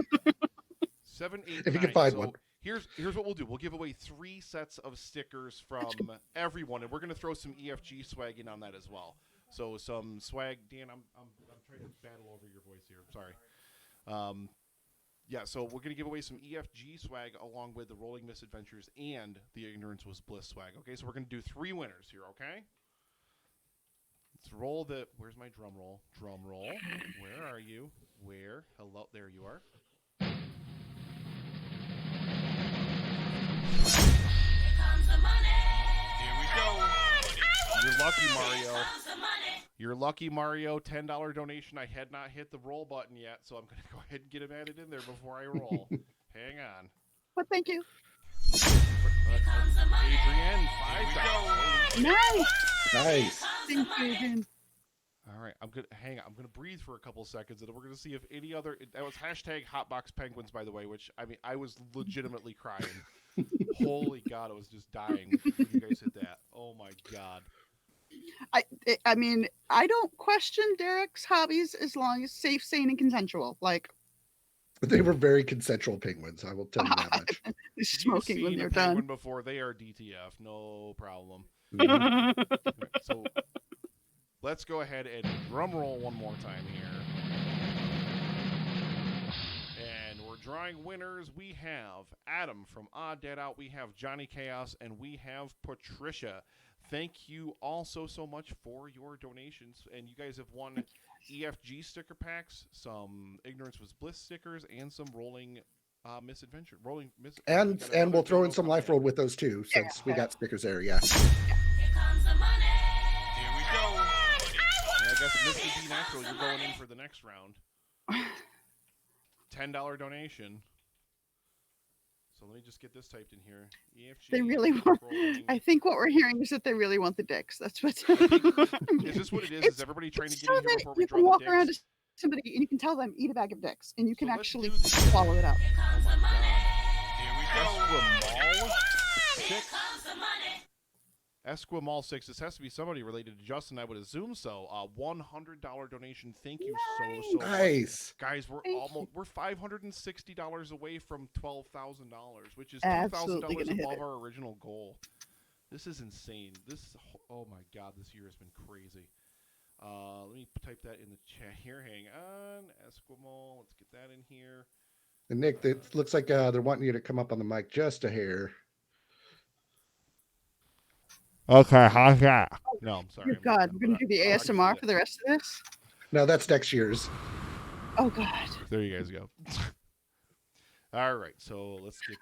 7, 8, If you 9. can find So one. Here's what we'll do. We'll give away 3 sets of stickers from everyone, and we're gonna throw some EFG swag in on that as well. So some swag. Dan, I'm trying to battle over your voice here. I'm sorry. Yeah, so we're gonna give away some EFG swag along with the Rolling Misadventures and the Ignorance Was Bliss swag. Okay, so we're gonna do 3 winners here. Okay. Let's roll the. Where's my drum roll? Drum roll. Where are you? Where? Hello. There you are. Here we go. You're lucky, Mario. You're lucky, Mario. $10 donation. I had not hit the roll button yet, so I'm going to go ahead and get him added in there before I roll. Hang on. But thank you. Adrienne, $5. Nice. Thank you, Adrian. All right, I'm gonna hang on. I'm gonna breathe for a couple seconds, and we're gonna see if any other. That was hashtag Hotbox Penguins, by the way. Which I was legitimately crying. Holy God, I was just dying when you guys hit that. Oh my God. I mean, I don't question Derek's hobbies as long as safe, sane, and consensual. Like They were very consensual penguins, I will tell you that much. smoking You've when seen they're a penguin done. before. They are DTF, no problem. Mhm. Right, so let's go ahead and drum roll one more time here. And we're drawing winners. We have Adam from Odd Dad Out. We have Johnny Chaos, and we have Patricia. Thank you all so much for your donations. And you guys have won EFG sticker packs, some Ignorance Was Bliss stickers, and some Rolling Misadventure. And we'll throw in some Life Road with those too, since we got stickers there, yeah. Here we go. And I guess Mr. B Natural, you're going in for the next round. $10 donation. So let me just get this typed in here. EFG. They really want. Rolling. I think what we're hearing is that they really want the dicks. That's what's. Is this what it is? Is everybody trying to get so in here that before we you draw can the walk dicks? around to somebody and you can tell them eat a bag of dicks, and you can So let's actually do this. swallow it up. Oh my God. Here we go. Esquimalt 6. This has to be somebody related to Justin, I would assume so. $100 donation. Thank you so much. Nice. Guys, we're Thank you. we're $560 away from $12,000, which is Absolutely gonna $2,000 hit above it. our original goal. This is insane. Oh my God, this year has been crazy. Let me type that in the chat here. Hang on, Esquimalt. Let's get that in here. And Nick, it looks like they're wanting you to come up on the mic just a hair. Okay, how's that? No, I'm sorry. Dear God, we're gonna do the I can ASMR see for the rest of this. No, that's next year's. Oh God. it. There you guys go. All right, so let's get.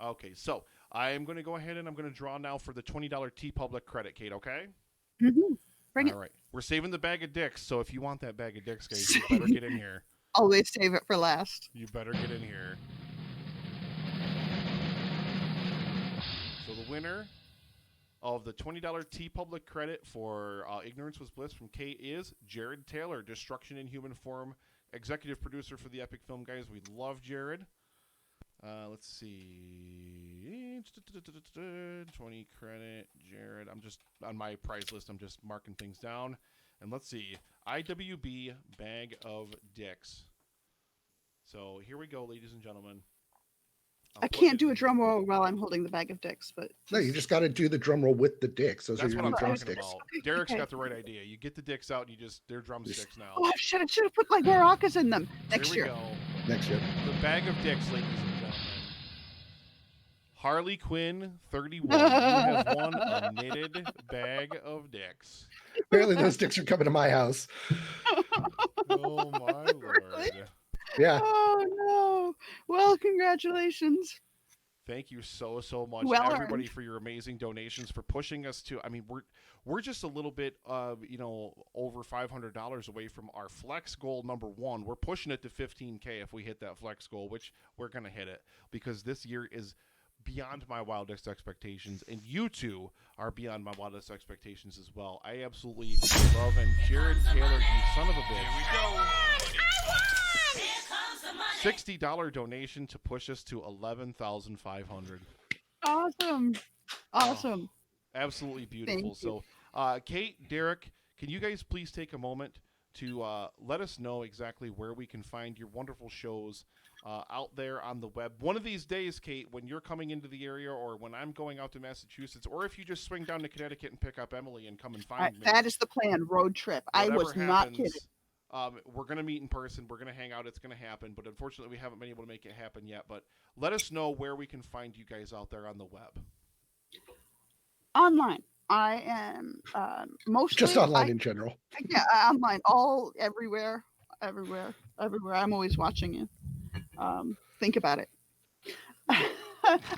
Okay, so I am going to go ahead and I'm going to draw now for the $20 T Public credit, Kate. Okay. Mm-hmm. Bring All right, we're saving the bag of dicks. So if you want that bag of dicks, guys, you better get in here. Always save it for last. You better get in here. So the winner of the $20 T Public credit for Ignorance Was Bliss from Kate is Jared Taylor, Destruction in Human Form, executive producer for the Epic Film Guys. We love Jared. Let's see. 20 credit, Jared. I'm just on my prize list. I'm just marking things down. And let's see. IWB Bag of Dicks. So here we go, ladies and gentlemen. I can't do a drum roll while I'm holding the bag of dicks, but No, you just got to do the drum roll with the dicks. Those That's are your what new I'm talking drumsticks. about. Derek's Okay. got the right idea. You get the dicks out and they're drumsticks now. oh, I should have put like maracas in them next Here we year. go. Next year. The bag of dicks, ladies and gentlemen. Harley Quinn, 31. You have won a knitted bag of dicks. Apparently those dicks are coming to my house. Oh my Really? lord. Yeah. Oh no! Well, congratulations. Thank you so much, Well everybody, earned. for your amazing donations, for pushing us to. I mean, we're just a little bit, over $500 away from our flex goal number one. We're pushing it to 15K if we hit that flex goal, which we're gonna hit it because this year is beyond my wildest expectations, and you two are beyond my wildest expectations as well. I absolutely love, and Jared Taylor, you son of a Here bitch. we go. $60 donation to push us to 11,500. Awesome. Absolutely beautiful. Thank you. So, Kate, Derek, can you guys please take a moment to let us know exactly where we can find your wonderful shows out there on the web? One of these days, Kate, when you're coming into the area, or when I'm going out to Massachusetts, or if you just swing down to Connecticut and pick up Emily and come and find me. That is the plan. Road trip. I Whatever was not happens, kidding. we're going to meet in person. We're going to hang out. It's going to happen. But unfortunately, we haven't been able to make it happen yet. But let us know where we can find you guys out there on the web. Online. I am mostly Just online in general. Yeah, online, everywhere. I'm always watching you. Think about it.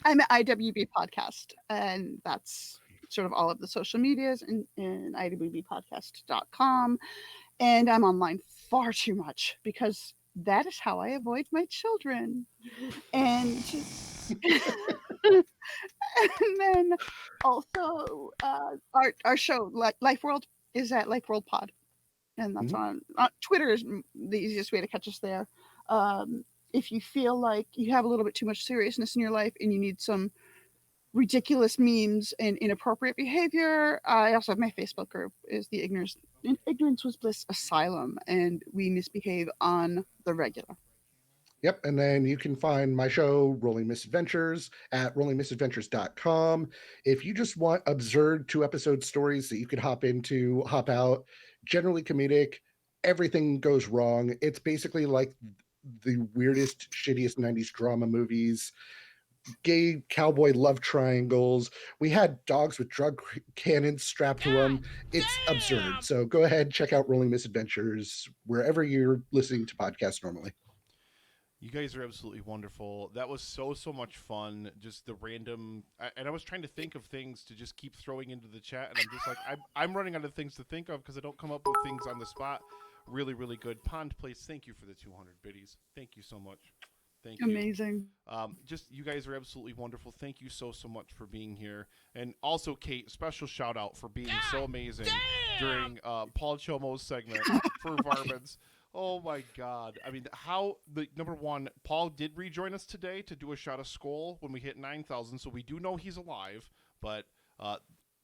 I'm at IWB Podcast, and that's sort of all of the social medias in iwbpodcast.com. And I'm online far too much because that is how I avoid my children. And and then also our show Life World is at Life World Pod, and that's on Twitter is the easiest way to catch us there. If you feel like you have a little bit too much seriousness in your life and you need some ridiculous memes and inappropriate behavior, I also have my Facebook group is the Ignorance Was Bliss Asylum, and we misbehave on the regular. Yep. And then you can find my show, Rolling Misadventures, at rollingmisadventures.com. If you just want absurd 2-episode stories that you could hop into, hop out, generally comedic, everything goes wrong. It's basically like the weirdest, shittiest 90s drama movies, gay cowboy love triangles. We had dogs with drug cannons strapped to them. It's absurd. So go ahead, check out Rolling Misadventures wherever you're listening to podcasts normally. You guys are absolutely wonderful. That was so much fun. Just the random, and I was trying to think of things to just keep throwing into the chat, and I'm just like, I'm running out of things to think of because I don't come up with things on the spot. Really, really good. Pond Place, thank you for the 200 biddies. Thank you so much. Thank you. Amazing. Just you guys are absolutely wonderful. Thank you so much for being here, and also Kate, special shout out for being so amazing during Paul Chomo's segment for Varmints. Oh my God! I mean, number one, Paul did rejoin us today to do a shot of Skull when we hit 9,000, so we do know he's alive. But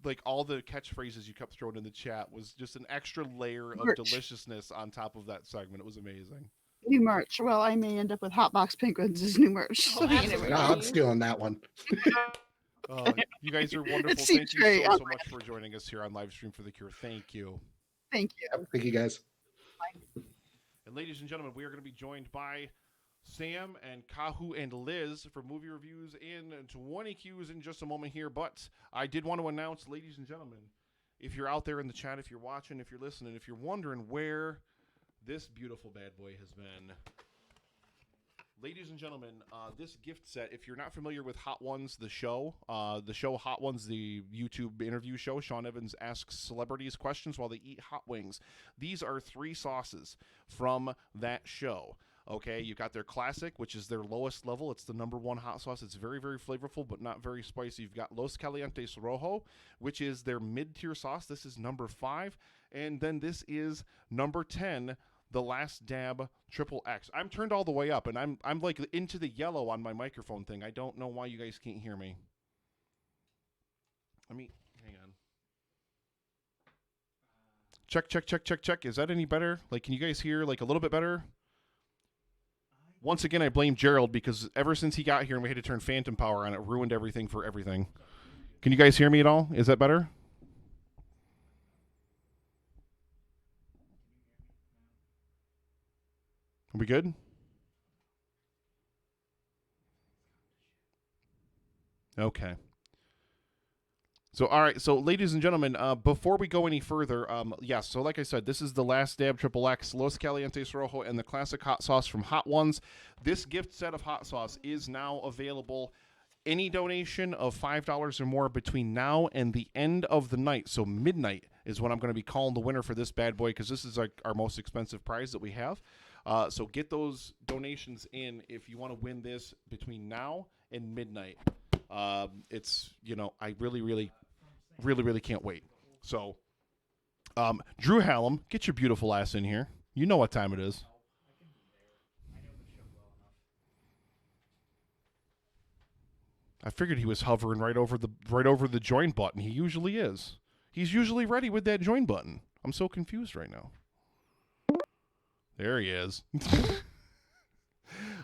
like all the catchphrases you kept throwing in the chat was just an extra layer of deliciousness on top of that segment. It was amazing. New merch. Well, I may end up with Hotbox Penguins as new merch. So you never No, know. I'm stealing that one. You guys are wonderful. It Thank seems you very so much for joining us here on Livestream for the Cure. Thank you. Thank you. Yep, thank you guys. And ladies and gentlemen, we are going to be joined by Sam and Kahu and Liz for movie reviews in 20 Qs in just a moment here. But I did want to announce, ladies and gentlemen, if you're out there in the chat, if you're watching, if you're listening, if you're wondering where this beautiful bad boy has been, ladies and gentlemen, this gift set, if you're not familiar with Hot Ones, the show Hot Ones, the YouTube interview show, Sean Evans asks celebrities questions while they eat hot wings. These are 3 sauces from that show. Okay, you got their classic, which is their lowest level. It's the number 1 hot sauce. It's very, very flavorful, but not very spicy. You've got Los Calientes Rojo, which is their mid-tier sauce. This is number 5. And then this is number 10, the Last Dab Triple X. I'm turned all the way up, and I'm like into the yellow on my microphone thing. I don't know why you guys can't hear me. Hang on. Check. Is that any better? Like, can you guys hear like a little bit better? Once again, I blame Gerald because ever since he got here and we had to turn phantom power on, it ruined everything for everything. Can you guys hear me at all? Is that better? Are we good? Okay. So, all right. So, ladies and gentlemen, before we go any further, yes. So, like I said, this is the Last Dab Triple X, Los Calientes Rojo, and the classic hot sauce from Hot Ones. This gift set of hot sauce is now available any donation of $5 or more between now and the end of the night, so midnight, is when I'm going to be calling the winner for this bad boy, because this is our most expensive prize that we have. So get those donations in if you want to win this between now and midnight. It's, I really can't wait. So, Drew Hallam, get your beautiful ass in here. You know what time it is. I figured he was hovering right over the join button. He usually is. He's usually ready with that join button. I'm so confused right now. There he is.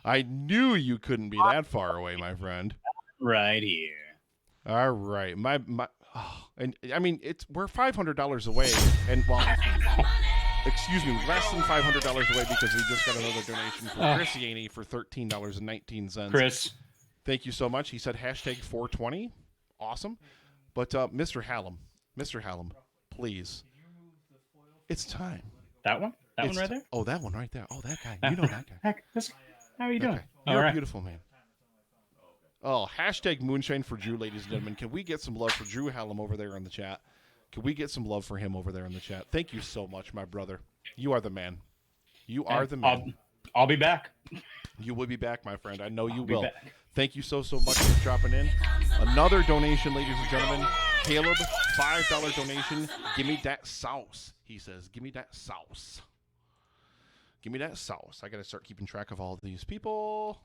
I knew you couldn't be that far away, my friend. Right here. All right, we're $500 away, and excuse me, less than $500 away because we just got another donation from Chris Yaney for $13.19. Chris. Thank you so much. He said #420. Awesome. But Mr. Hallam, please. It's time. That one? That one right there? Oh, that one right there. Oh, that guy. You know that guy. How are you doing? Okay. You're a beautiful man. Oh, #moonshine for Drew, ladies and gentlemen. Can we get some love for Drew Hallam over there in the chat? Can we get some love for him over there in the chat? Thank you so much, my brother. You are the man. You are the man. I'll be back. You will be back, my friend. I know you will. Thank you so much for dropping in. Another donation, ladies and gentlemen. Caleb, $5 donation. Give me that sauce, he says. Give me that sauce. Give me that sauce. I got to start keeping track of all of these people.